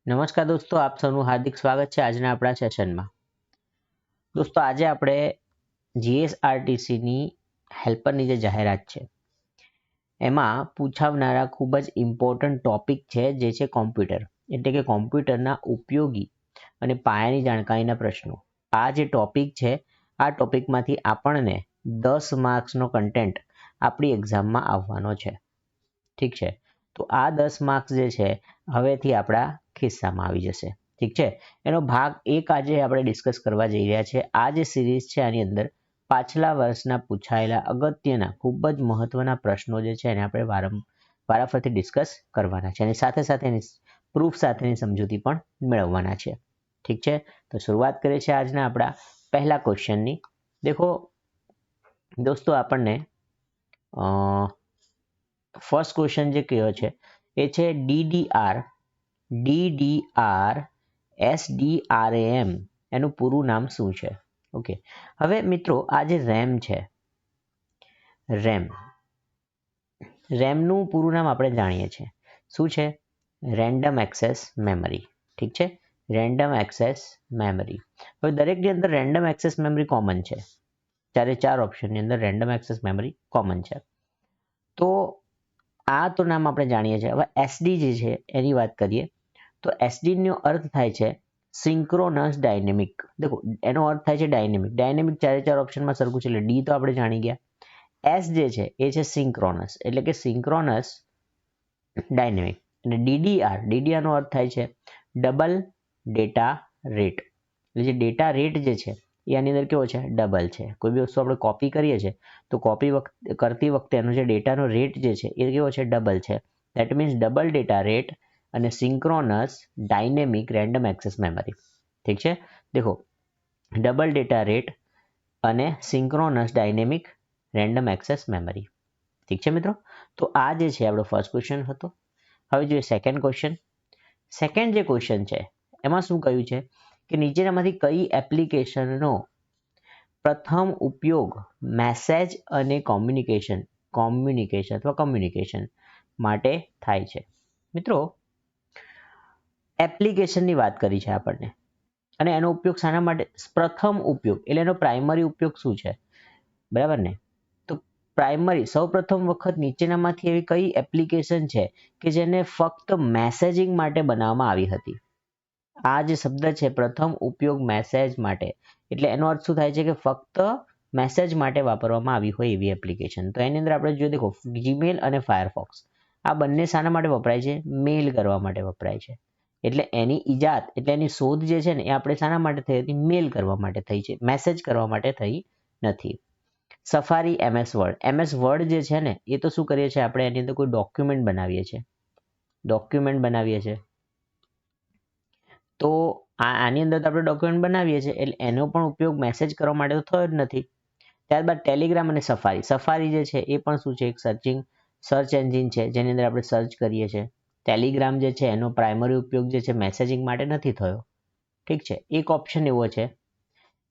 નમસ્કાર દોસ્તો, આપ સૌનું હાર્દિક સ્વાગત છે આજના આપણા સેશનમાં. દોસ્તો, આજે આપણે જીએસઆરટીસીની હેલ્પરની જે જાહેરાત છે એમાં પૂછાવનારા ખૂબ જ ઇમ્પોર્ટન્ટ ટોપિક છે જે છે કોમ્પ્યુટર, એટલે કે કોમ્પ્યુટરના ઉપયોગી અને પાયાની જાણકારીના પ્રશ્નો. આ જે ટોપિક છે આ ટોપિકમાંથી આપણને 10 માર્ક્સનો કન્ટેન્ટ આપણી એક્ઝામમાં આવવાનો છે. ઠીક છે, તો આ 10 માર્ક્સ જે છે હવેથી આપણા ખિસ્સામાં આવી જશે. ઠીક છે, એનો ભાગ 1 આજે આપણે ડિસ્કસ કરવા જઈ રહ્યા છે. આ જે સિરીઝ છે આની અંદર પાછલા વર્ષના પૂછાયેલા અગત્યના ખૂબ જ મહત્વના પ્રશ્નો જે છે એને આપણે વારાફરતી ડિસ્કસ કરવાના છે અને સાથે સાથે એની પ્રૂફ સાથેની સમજૂતી પણ મેળવવાના છે. ઠીક છે, તો શરૂઆત કરીએ છીએ આજના આપણા પહેલા ક્વેશ્ચનની. દેખો દોસ્તો, આપણને ફર્સ્ટ ક્વેશ્ચન જે કયો છે એ છે DDR SDRAM એનું પૂરું નામ શું છે? ઓકે, હવે મિત્રો આ જે રેમ છે, રેમનું પૂરું નામ આપણે જાણીએ છીએ શું છે? Random access memory. ઠીક છે, રેન્ડમ એક્સેસ મેમરી. હવે દરેકની અંદર રેન્ડમ એક્સેસ મેમરી કોમન છે. ચાર ઓપ્શનની અંદર રેન્ડમ એક્સેસ મેમરી કોમન છે. તો આ તો નામ આપણે જાણીએ છીએ. હવે એસડી જે છે એની વાત કરીએ તો એસડીનો અર્થ થાય છે સિંક્રોનસ ડાયનેમિક. દેખો, એનો અર્થ થાય છે ડાયનેમિક ચાર ઓપ્શનમાં સરખું છે એટલે ડી તો આપણે જાણી ગયા. એસ જે છે એ છે સિંક્રોનસ, એટલે કે સિંક્રોનસ ડાયનેમિક. અને ડીડીઆર નો અર્થ થાય છે ડબલ ડેટા રેટ. એટલે જે ડેટા રેટ જે છે એ આની અંદર કેવો છે? ડબલ છે. કોઈ બી વસ્તુ આપણે કોપી કરીએ છીએ તો કોપી કરતી વખતે એનો જે ડેટાનો રેટ જે છે એ કેવો છે? ડબલ છે. That means double data rate અને synchronous dynamic random access memory. ઠીક છે, દેખો ડબલ ડેટા રેટ અને synchronous dynamic random access memory. ઠીક છે મિત્રો, તો આ જે છે આપણો ફર્સ્ટ ક્વેશ્ચન હતો. હવે જોઈએ સેકન્ડ ક્વેશ્ચન. સેકન્ડ જે ક્વેશ્ચન છે એમાં શું કહ્યું છે કે નીચેનામાંથી કઈ એપ્લિકેશનનો પ્રથમ ઉપયોગ મેસેજ અને કોમ્યુનિકેશન માટે થાય છે? મિત્રો, એપ્લિકેશનની વાત કરી છે આપણને અને એનો ઉપયોગ શાના માટે? પ્રથમ ઉપયોગ એટલે એનો પ્રાઇમરી ઉપયોગ શું છે? બરાબર ને? તો પ્રાઇમરી સૌપ્રથમ વખત નીચેનામાંથી એવી કઈ એપ્લિકેશન છે કે જેને ફક્ત મેસેજિંગ માટે બનાવવામાં આવી હતી? આ જે શબ્દ છે પ્રથમ ઉપયોગ મેસેજ માટે, એટલે એનો અર્થ શું થાય છે કે ફક્ત મેસેજ માટે વાપરવામાં આવી હોય એવી એપ્લિકેશન. તો એની અંદર આપણે જોઈએ, દેખો જીમેલ અને ફાયરફોક્સ આ બંને શાના માટે વપરાય છે? મેલ કરવા માટે વપરાય છે. એટલે એની ઈજાદ એટલે એની શોધ જે છે ને એ આપણે શાના માટે થઈ હતી? મેલ કરવા માટે થઈ છે, મેસેજ કરવા માટે થઈ નથી. સફારી MS વર્ડ જે છે ને એ તો શું કરીએ છીએ આપણે? એની અંદર કોઈ ડોક્યુમેન્ટ બનાવીએ છીએ. તો આની અંદર તો આપણે ડોક્યુમેન્ટ બનાવીએ છીએ એટલે એનો પણ ઉપયોગ મેસેજ કરવા માટે તો થયો જ નથી. ત્યારબાદ ટેલિગ્રામ અને સફારી જે છે એ પણ શું છે? એક સર્ચ એન્જિન છે જેની અંદર આપણે સર્ચ કરીએ છીએ. ટેલિગ્રામ જે છે એનો પ્રાઇમરી ઉપયોગ જે છે મેસેજિંગ માટે નથી થયો. ઠીક છે, એક ઓપ્શન એવો છે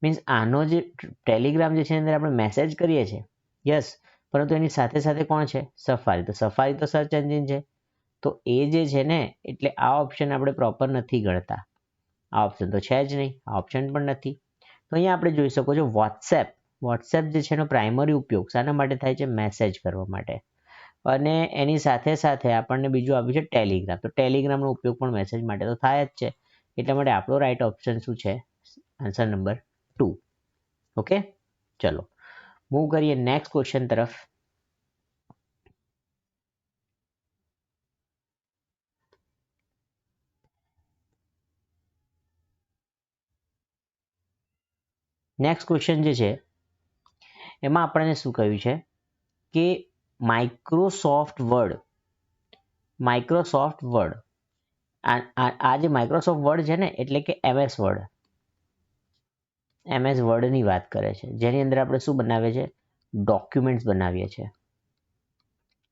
મીન્સ આનો જે ટેલિગ્રામ જે છે એની અંદર આપણે મેસેજ કરીએ છીએ, યસ, પરંતુ એની સાથે સાથે કોણ છે? સફારી. તો સફારી તો સર્ચ એન્જિન છે, તો એ જે છે ને એટલે આ ઓપ્શન આપણે પ્રોપર નથી ગણતા. આ ઓપ્શન તો છે જ નહીં, આ ઓપ્શન પણ નથી. તો અહીંયા આપણે જોઈ શકો છો વોટ્સએપ જે છે એનો પ્રાઇમરી ઉપયોગ શાના માટે થાય છે? મેસેજ કરવા માટે. અને એની સાથે સાથે આપણને બીજું આવ્યું છે ટેલિગ્રામ. તો ટેલિગ્રામનો ઉપયોગ પણ મેસેજ માટે તો થાય જ છે. એટલા માટે આપણો રાઈટ ઓપ્શન શું છે? Answer number 2. ઓકે, ચલો મૂવ કરીએ નેક્સ્ટ ક્વેશ્ચન તરફ. નેક્સ્ટ ક્વેશ્ચન જે છે એમાં આપણને શું કહ્યું છે કે માઇક્રોસોફ્ટ વર્ડ આ જે માઇક્રોસોફ્ટ વર્ડ છે ને એટલે કે MS વર્ડની વાત કરે છે, જેની અંદર આપણે શું બનાવીએ છીએ? ડોક્યુમેન્ટ્સ બનાવીએ છીએ.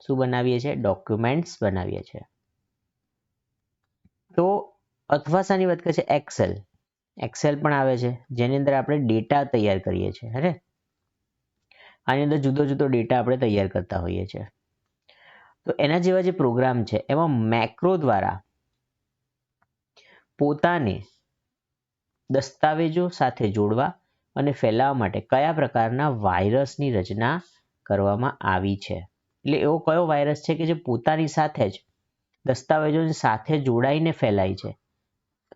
શું બનાવીએ છીએ? ડોક્યુમેન્ટ્સ બનાવીએ છીએ. તો અથવા શાની વાત કરે છે? એક્સેલ પણ આવે છે જેની અંદર આપણે ડેટા તૈયાર કરીએ છીએ. હે, આની અંદર જુદો જુદો ડેટા આપણે તૈયાર કરતા હોઈએ છીએ. તો એના જેવા જે પ્રોગ્રામ છે એમાં મેક્રો દ્વારા પોતાને દસ્તાવેજો સાથે જોડવા અને ફેલાવવા માટે કયા પ્રકારના વાયરસની રચના કરવામાં આવી છે? એટલે એવો કયો વાયરસ છે કે જે પોતાની સાથે જ દસ્તાવેજોની સાથે જોડાઈને ફેલાય છે?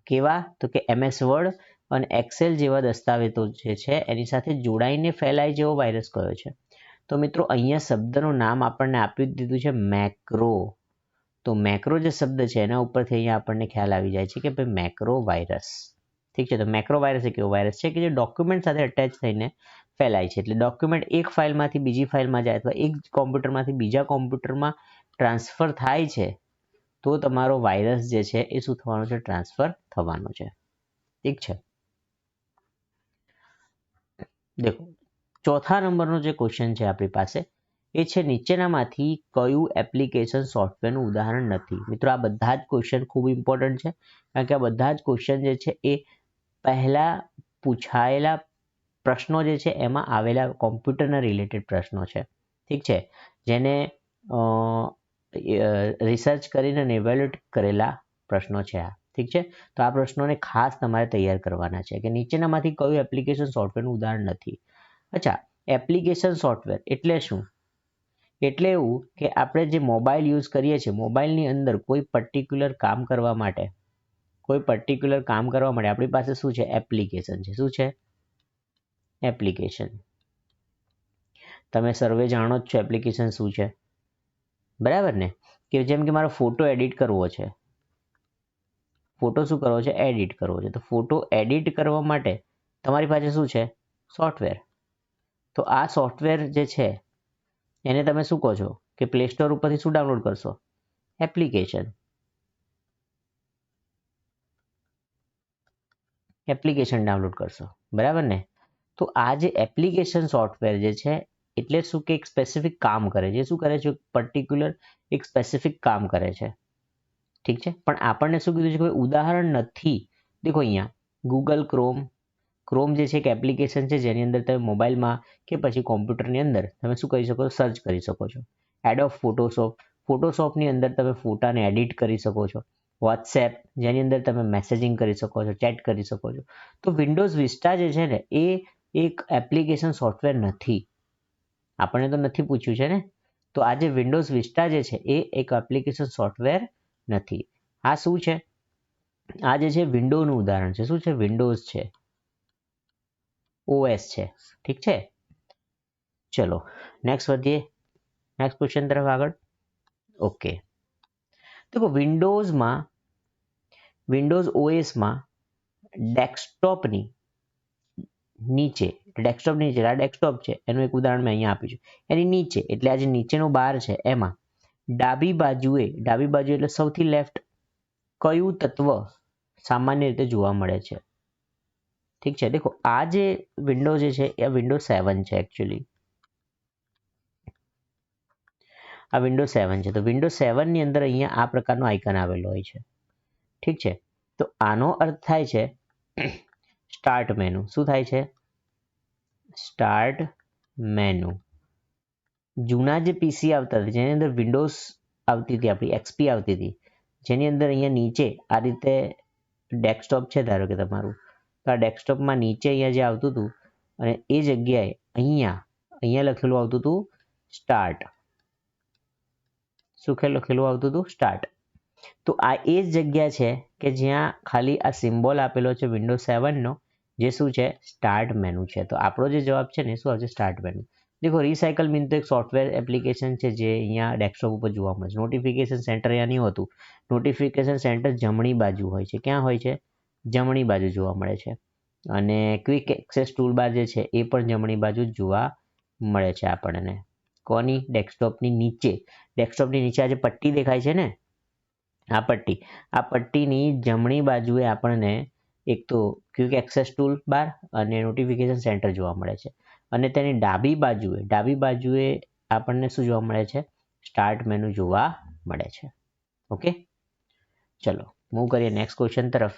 કેવા? તો કે MS વર્ડ અને એક્સેલ જેવા દસ્તાવેજો જે છે એની સાથે જોડાઈને ફેલાય જેવો વાયરસ કયો છે? તો મિત્રો અહીંયા શબ્દનું નામ આપણને આપી દીધું છે મેક્રો. તો મેક્રો જે શબ્દ છે એના ઉપરથી અહીંયા આપણને ખ્યાલ આવી જાય છે કે ભાઈ મેક્રો વાયરસ. ઠીક છે, તો મેક્રો વાયરસ એક એવો વાયરસ છે કે જે ડોક્યુમેન્ટ સાથે અટેચ થઈને ફેલાય છે. એટલે ડોક્યુમેન્ટ એક ફાઇલમાંથી બીજી ફાઇલમાં જાય અથવા એક કોમ્પ્યુટરમાંથી બીજા કોમ્પ્યુટરમાં ટ્રાન્સફર થાય છે તો તમારો વાયરસ જે છે એ શું થવાનો છે? ટ્રાન્સફર થવાનો છે. ઠીક છે. દેખો, ચોથા નંબરનો જે ક્વેશ્ચન છે આપણી પાસે એ છે નીચેનામાંથી કયું એપ્લિકેશન સોફ્ટવેરનું ઉદાહરણ નથી? મિત્રો આ બધા જ ક્વેશ્ચન ખૂબ ઇમ્પોર્ટન્ટ છે કારણ કે આ બધા જ ક્વેશ્ચન જે છે એ પહેલા પૂછાયેલા પ્રશ્નો જે છે એમાં આવેલા કોમ્પ્યુટરના રિલેટેડ પ્રશ્નો છે. ઠીક છે, જેને રિસર્ચ કરીને અને ઇવેલ્યુએટ કરેલા પ્રશ્નો છે આ. ઠીક છે, તો આ પ્રશ્નોને ખાસ તમારે તૈયાર કરવાના છે કે નીચેનામાંથી કયું એપ્લિકેશન સોફ્ટવેરનું ઉદાહરણ નથી? અચ્છા, એપ્લિકેશન સોફ્ટવેર એટલે શું? એટલે એવું કે આપણે જે મોબાઈલ યુઝ કરીએ છીએ, મોબાઈલની અંદર કોઈ પર્ટિક્યુલર કામ કરવા માટે આપણી પાસે શું છે? એપ્લિકેશન છે. શું છે? એપ્લિકેશન. તમે સર્વે જાણો જ છો એપ્લિકેશન શું છે, બરાબર ને? કે જેમ કે મારો ફોટો એડિટ કરવો છે, ફોટો શું કરવો છે? એડિટ કરવો છે. તો ફોટો એડિટ કરવા માટે તમારી પાસે શું છે? સોફ્ટવેર. તો આ સોફ્ટવેર જે છે એને તમે શું કહો છો કે પ્લે સ્ટોર ઉપરથી શું ડાઉનલોડ કરશો? એપ્લિકેશન. એપ્લિકેશન ડાઉનલોડ કરશો, બરાબર ને? તો આ જે એપ્લિકેશન સોફ્ટવેર જે છે એટલે શું કે એક સ્પેસિફિક કામ કરે છે. શું કરે છે? પર્ટિક્યુલર એક સ્પેસિફિક કામ કરે છે. ઠીક છે, પણ આપણને શું કીધું છે કે ઉદાહરણ નથી. દેખો અહીંયા ગૂગલ ક્રોમ જે છે એક એપ્લિકેશન છે જેની અંદર તમે મોબાઈલમાં કે પછી કોમ્પ્યુટરની અંદર તમે શું કરી શકો? સર્ચ કરી શકો છો. એડોબ ફોટોશોપની અંદર તમે ફોટાને એડિટ કરી શકો છો. વોટ્સએપ જેની અંદર તમે મેસેજિંગ કરી શકો છો, ચેટ કરી શકો છો. તો વિન્ડોઝ વિસ્ટા જે છે ને એ એક એપ્લિકેશન સોફ્ટવેર નથી. આપણને તો નથી પૂછ્યું છે ને. તો આ જે વિન્ડોઝ વિસ્ટા જે છે એ એક એપ્લિકેશન સોફ્ટવેર નથી. આ શું છે? આ જે છે વિન્ડોનું ઉદાહરણ છે. શું છે? વિન્ડોઝ છે, OS છે. ઠીક છે, ચલો નેક્સ્ટ વધીએ, નેક્સ્ટ ક્વેશ્ચન તરફ આગળ. ઓકે, તો વિન્ડોઝ OSમાં ડેસ્કટોપની નીચે આ ડેસ્કટોપ છે એનું એક ઉદાહરણ મેં અહીંયા આપ્યું છે. એની નીચે એટલે આ જે નીચેનો બાર છે એમાં ડાબી બાજુ એટલે સૌથી લેફ્ટ કયું તત્વ સામાન્ય રીતે જોવા મળે છે? ઠીક છે, દેખો આ જે વિન્ડો જે છે એ વિન્ડોઝ 7 છે. એકચ્યુઅલી આ વિન્ડોઝ 7 છે. તો વિન્ડોઝ 7 ની અંદર અહીંયા આ પ્રકારનો આઇકન આવેલો હોય છે. ઠીક છે, તો આનો અર્થ થાય છે સ્ટાર્ટ મેનુ. શું થાય છે? Start menu. જૂના જે પીસી આવતા હતા જેની અંદર વિન્ડોઝ આવતી હતી, આપણી XP આવતી હતી, જેની અંદર અહીંયા નીચે આ રીતે ડેસ્કટોપ છે ધારો કે તમારું, તો આ ડેસ્કટોપમાં નીચે અહીંયા જે આવતું હતું અને એ જગ્યાએ અહીંયા લખેલું આવતું હતું સ્ટાર્ટ. શું લખેલું આવતું હતું? સ્ટાર્ટ. તો આ એ જ જગ્યા છે કે જ્યાં ખાલી આ સિમ્બોલ આપેલો છે વિન્ડોઝ 7 નો, જે શું છે? સ્ટાર્ટ મેનુ છે. તો આપણો જે જવાબ છે ને શું આવશે? Start menu. દેખો રિસાયકલ મીન તો એક સોફ્ટવેર એપ્લિકેશન છે જે અહીંયા ડેસ્કટોપ ઉપર જોવા મળે છે. નોટિફિકેશન સેન્ટર અહીંયા નહીં હોતું. નોટિફિકેશન સેન્ટર જમણી બાજુ હોય છે. ક્યાં હોય છે? જમણી બાજુ જોવા મળે છે. અને ક્વિક એક્સેસ ટૂલબાર જે છે એ પણ જમણી બાજુ જોવા મળે છે આપણને. કોની? ડેસ્કટોપની નીચે. ડેસ્કટોપની નીચે આ જે પટ્ટી દેખાય છે ને, આ પટ્ટીની જમણી બાજુએ આપણને એક તો ક્વિક એક્સેસ ટૂલ બાર અને નોટિફિકેશન સેન્ટર જોવા મળે છે. અને તેની ડાબી બાજુએ આપણને શું જોવા મળે છે? સ્ટાર્ટ મેનુ જોવા મળે છે. ઓકે, ચલો મૂવ કરીએ નેક્સ્ટ ક્વેશ્ચન તરફ.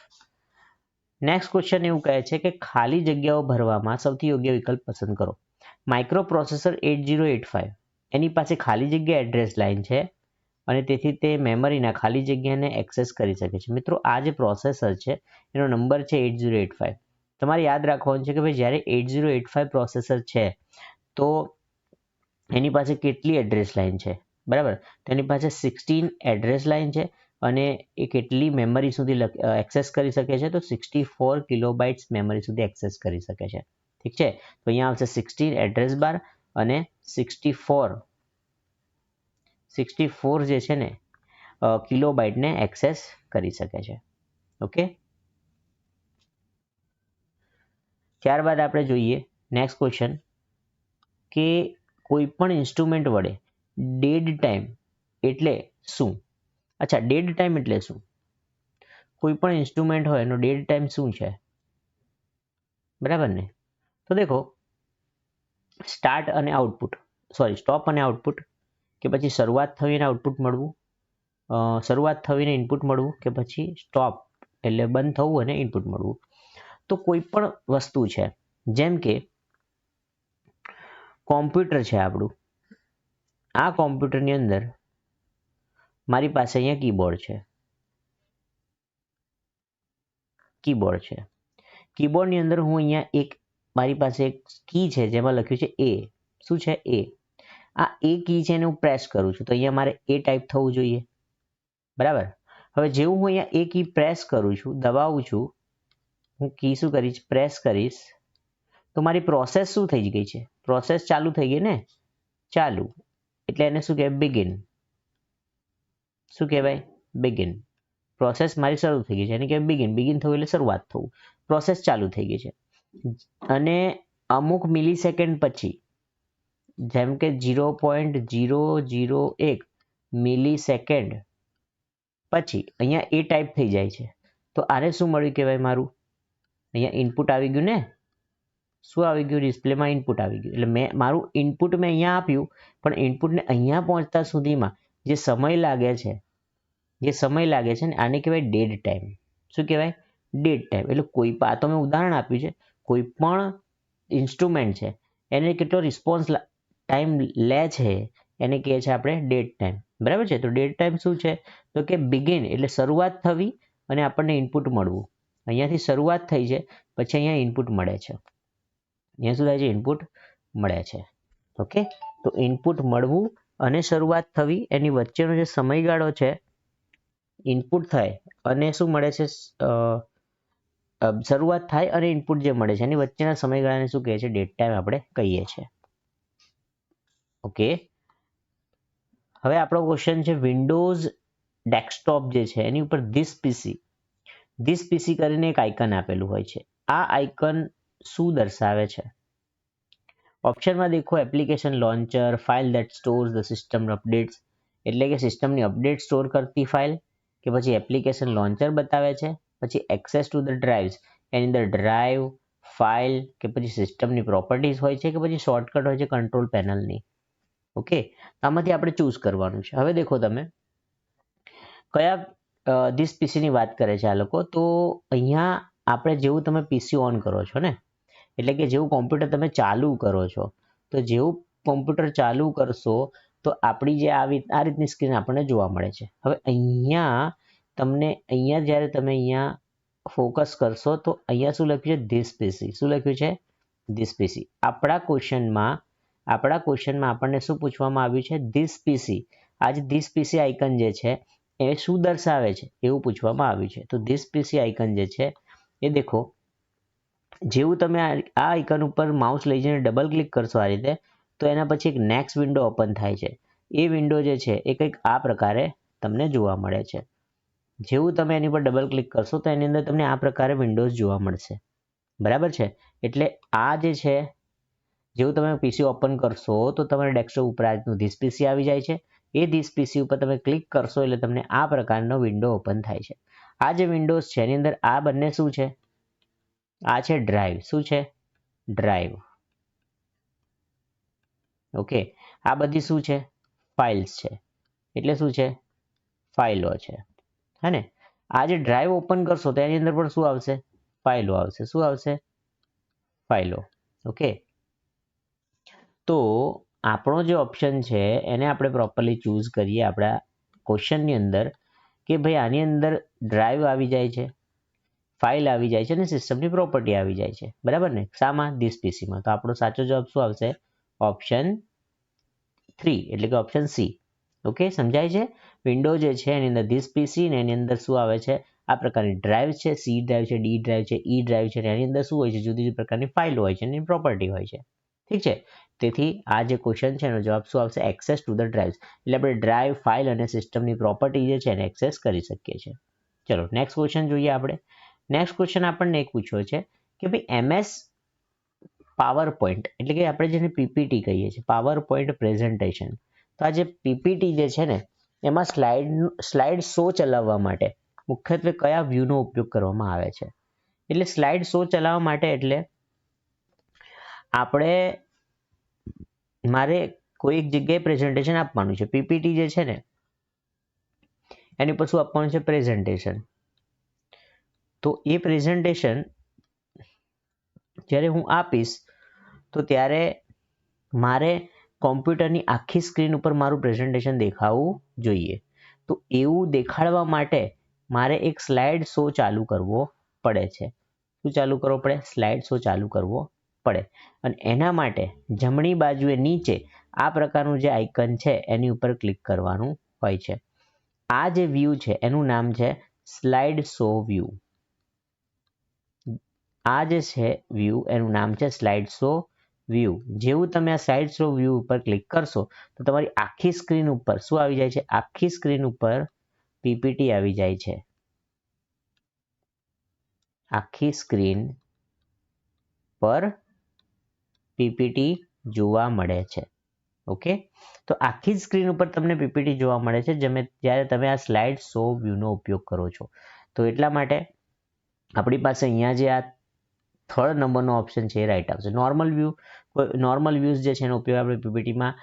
નેક્સ્ટ ક્વેશ્ચન એવું કહે છે કે ખાલી જગ્યાઓ ભરવામાં સૌથી યોગ્ય વિકલ્પ પસંદ કરો. માઇક્રો પ્રોસેસર 8085 એની પાસે ખાલી જગ્યા એડ્રેસ લાઇન છે અને તેથી તે મેમરીના ખાલી જગ્યાને એક્સેસ કરી શકે છે. મિત્રો આ જે પ્રોસેસર છે એનો નંબર છે 8085. તમારે યાદ રાખવાનું છે કે ભાઈ જ્યારે 8085 પ્રોસેસર છે તો એની પાસે કેટલી એડ્રેસ લાઇન છે, બરાબર? તેની પાસે 16 એડ્રેસ લાઇન છે અને એ કેટલી મેમરી સુધી એક્સેસ કરી શકે છે? તો 64 કિલોબાઇટ્સ મેમરી સુધી એક્સેસ કરી શકે છે. ઠીક છે, તો અહીંયા આવશે 16 એડ્રેસ બાર અને 64 જે છે ને કિલોબાઇટને એક્સેસ કરી શકે છે. ઓકે, ત્યારબાદ આપણે જોઈએ નેક્સ્ટ ક્વેશ્ચન કે કોઈ પણ ઇન્સ્ટ્રુમેન્ટ વડે ડેડ ટાઈમ એટલે શું? અચ્છા, ડેડ ટાઈમ એટલે શું? કોઈ પણ ઇન્સ્ટ્રુમેન્ટ હોય એનો ડેડ ટાઈમ શું છે, બરાબર ને? તો દેખો, સ્ટાર્ટ અને આઉટપુટ, સોરી સ્ટોપ અને આઉટપુટ, કે પછી શરૂઆત થઈને આઉટપુટ મળવું, શરૂઆત થઈને ઇનપુટ મળવું, કે પછી સ્ટોપ એટલે બંધ થવું અને ઇનપુટ મળવું. તો કોઈ પણ વસ્તુ છે, જેમ કે કોમ્પ્યુટર છે આપણું, આ કોમ્પ્યુટરની અંદર મારી પાસે અહીંયા કીબોર્ડ છે, કીબોર્ડની અંદર હું અહીંયા એક મારી પાસે એક કી છે જેમાં લખ્યું છે એ. શું છે? એ. આ એ કી છે એને હું પ્રેસ કરું છું તો અહીંયા મારે એ ટાઈપ થવું જોઈએ, બરાબર? હવે જેવું હું અહીંયા એ કી પ્રેસ કરું છું, દબાવું છું, હું કી શું કરીશ? પ્રેસ કરીશ, તો મારી પ્રોસેસ શું થઈ ગઈ છે? પ્રોસેસ ચાલુ થઈ ગઈ ને, ચાલુ, એટલે એને શું કહેવાય? બિગિન. શું કહેવાય? બિગિન. પ્રોસેસ મારી શરૂ થઈ ગઈ છે એને કહેવાય બિગિન. બિગિન થયું એટલે શરૂઆત થવું, પ્રોસેસ ચાલુ થઈ ગઈ છે. અને અમુક મિલી સેકન્ડ પછી, જેમ કે 0.001 મિલી સેકન્ડ પછી અહીંયા એ ટાઈપ થઈ જાય છે, તો આને શું મળ્યું કહેવાય? મારું અહીંયા ઇનપુટ આવી ગયું ને? શું આવી ગયું? ડિસ્પ્લેમાં ઇનપુટ આવી ગયું. એટલે મારું ઇનપુટ મેં અહીંયા આપ્યું, પણ ઇનપુટને અહીંયા પહોંચતા સુધીમાં જે સમય લાગે છે ને આને કહેવાય ડેડ ટાઈમ. શું કહેવાય? Dead time. એટલે આ તો મેં ઉદાહરણ આપ્યું છે, કોઈ પણ ઇન્સ્ટ્રુમેન્ટ છે એને કેટલો રિસ્પોન્સ ટાઈમ લે છે એને કહે છે આપણે ડેડ ટાઈમ, બરાબર છે? તો ડેડ ટાઈમ શું છે? તો કે બિગિન એટલે શરૂઆત થવી અને આપણને ઇનપુટ મળવું. અહીંયાથી શરૂઆત થઈ છે, પછી અહીંયા ઇનપુટ મળે છે. અહીંયા શું થાય છે? ઇનપુટ મળે છે. ઓકે, તો ઇનપુટ મળવું અને શરૂઆત થવી એની વચ્ચેનો જે સમયગાળો છે, ઇનપુટ થાય અને શું મળે છે? શરૂઆત થાય અને ઇનપુટ જે મળે છે એની વચ્ચેના સમયગાળાને શું કહે છે? ડેડ ટાઈમ આપણે કહીએ છીએ. ઓકે, હવે આપણો ક્વેશ્ચન છે વિન્ડોઝ ડેસ્કટોપ જે છે એની ઉપર ધીસ પીસી કરીને એક આઇકન આપેલું હોય છે. આ આઇકન શું દર્શાવે છે? ઓપ્શનમાં દેખો, application launcher, file that stores the system updates, એટલે કે સિસ્ટમની અપડેટ સ્ટોર કરતી ફાઇલ, કે પછી એપ્લિકેશન લોન્ચર બતાવે છે, પછી એક્સેસ ટુ ધ ડ્રાઇવ્સ, એની અંદર ડ્રાઈવ, ફાઇલ, કે પછી સિસ્ટમની પ્રોપર્ટીઝ હોય છે, કે પછી શોર્ટકટ હોય છે કંટ્રોલ પેનલની. ઓકે, આમાંથી આપણે ચૂઝ કરવાનું છે. હવે દેખો તમે કયા ધીસ પીસીની વાત કરે છે આ લોકો, તો અહીંયા આપણે જેવું તમે પીસી ઓન કરો છો ને, એટલે કે જેવું કોમ્પ્યુટર તમે ચાલુ કરો છો, તો જેવું કોમ્પ્યુટર ચાલુ કરશો તો આપણી જે આ રીતની સ્ક્રીન આપણને જોવા મળે છે. હવે અહીંયા જ્યારે તમે અહીંયા ફોકસ કરશો તો અહીંયા શું લખ્યું છે? ધીસ પીસી. શું લખ્યું છે? ધીસ પીસી. આપણા ક્વેશ્ચનમાં આપણને શું પૂછવામાં આવ્યું છે? ધીસ પીસી. આ જે ધીસ પીસી આઇકન જે છે એ શું દર્શાવે છે એવું પૂછવામાં આવ્યું છે. તો ધીસ પીસી આઇકન જે છે એ દેખો, જેવું તમે આ આઇકન ઉપર માઉસ લઈ જઈને ડબલ ક્લિક કરશો આ રીતે, તો એના પછી એક નેક્સ્ટ વિન્ડો ઓપન થાય છે. એ વિન્ડો જે છે એ કંઈક આ પ્રકારે તમને જોવા મળે છે. જેવું તમે એની પર ડબલ ક્લિક કરશો તો એની અંદર તમને આ પ્રકારે વિન્ડોઝ જોવા મળશે, બરાબર છે? એટલે આ જે છે, જેવું તમે પીસી ઓપન કરશો તો તમારે ડેસ્કટોપ ઉપર આ રીતનું ધીસ પીસી આવી જાય છે. એ ધીસ પીસી ઉપર તમે ક્લિક કરશો એટલે તમને આ પ્રકારનો વિન્ડો ઓપન થાય છે. આ જે વિન્ડોઝ છે એની અંદર આ બંને શું છે? આ છે ડ્રાઈવ. શું છે? ડ્રાઈવ. ઓકે, આ બધી શું છે? ફાઇલ્સ છે. એટલે શું છે? ફાઇલો છે, હે ને? આ જે ડ્રાઈવ ઓપન કરશો તો એની અંદર પણ શું આવશે? ફાઇલો આવશે. શું આવશે? ફાઇલો. ઓકે, તો આપણો જે ઓપ્શન છે એને આપણે પ્રોપરલી ચૂઝ કરીએ આપણા ક્વેશ્ચનની અંદર કે ભાઈ આની અંદર ડ્રાઈવ આવી જાય છે, ફાઇલ આવી જાય છે અને સિસ્ટમની પ્રોપર્ટી આવી જાય છે, બરાબર ને? શામાં? ધીસ પીસીમાં. તો આપણો સાચો જવાબ શું આવશે? ઓપ્શન 3 એટલે કે ઓપ્શન સી. ઓકે, સમજાય છે? વિન્ડો જે છે એની અંદર ધીસ પીસી ને એની અંદર શું આવે છે? આ પ્રકારની ડ્રાઈવ છે, સી ડ્રાઈવ છે, ડી ડ્રાઈવ છે, ઈ ડ્રાઈવ છે, એની અંદર શું હોય છે? જુદી જુદી પ્રકારની ફાઇલ હોય છે, એની પ્રોપર્ટી હોય છે. ઠીક છે? તેથી આ જે ક્વેશ્ચન છે એનો જવાબ શું આવશે? Access to the drives. એટલે આપણે ડ્રાઈવ, ફાઇલ અને સિસ્ટમની પ્રોપર્ટી જે છે એને એક્સેસ કરી શકીએ છીએ. ચલો નેક્સ્ટ ક્વેશ્ચન જોઈએ આપણે. નેક્સ્ટ ક્વેશ્ચન આપણને એક પૂછ્યો છે કે ભાઈ એમએસ પાવર પોઈન્ટ એટલે કે આપણે જેને પીપીટી કહીએ છીએ, પાવર પોઈન્ટ પ્રેઝન્ટેશન. તો આ જે પીપીટી જે છે ને એમાં સ્લાઇડ શો ચલાવવા માટે મુખ્યત્વે કયા વ્યૂનો ઉપયોગ કરવામાં આવે છે? એટલે સ્લાઇડ શો ચલાવવા માટે એટલે આપણે મારે કોઈ એક જગ્યાએ પ્રેઝન્ટેશન આપવાનું છે. પીપીટી જે છે ને એની ઉપર શું આપવાનું છે? પ્રેઝન્ટેશન. તો એ પ્રેઝન્ટેશન જ્યારે હું આપીશ તો ત્યારે મારે કોમ્પ્યુટરની આખી સ્ક્રીન ઉપર મારું પ્રેઝન્ટેશન દેખાવું જોઈએ. તો એવું દેખાડવા માટે મારે એક સ્લાઇડ શો ચાલુ કરવો પડે છે. શું ચાલુ કરવો પડે? સ્લાઇડ શો ચાલુ કરવો પડે. અને એના માટે જમણી બાજુએ નીચે આ પ્રકારનું જે આઇકન છે એની ઉપર ક્લિક કરવાનું હોય છે. આ જે વ્યૂ છે એનું નામ છે સ્લાઇડ શો વ્યૂ. આ જે છે વ્યૂ એનું નામ છે સ્લાઇડ શો વ્યૂ. જેવું તમે આ સ્લાઇડ શો વ્યૂ ઉપર ક્લિક કરશો તો તમારી આખી સ્ક્રીન ઉપર શું આવી જાય છે? આખી સ્ક્રીન ઉપર પીપીટી આવી જાય છે. આખી સ્ક્રીન પર પીપીટી જોવા મળે છે. ઓકે, તો આખી સ્ક્રીન ઉપર તમને પીપીટી જોવા મળે છે જ્યારે તમે આ સ્લાઇડ શો વ્યૂનો ઉપયોગ કરો છો. તો એટલા માટે આપણી પાસે અહીંયા જે આ થર્ડ નંબરનો ઓપ્શન છે એ રાઈટ આવશે. નોર્મલ વ્યૂઝ જે છે એનો ઉપયોગ આપણે પીપીટીમાં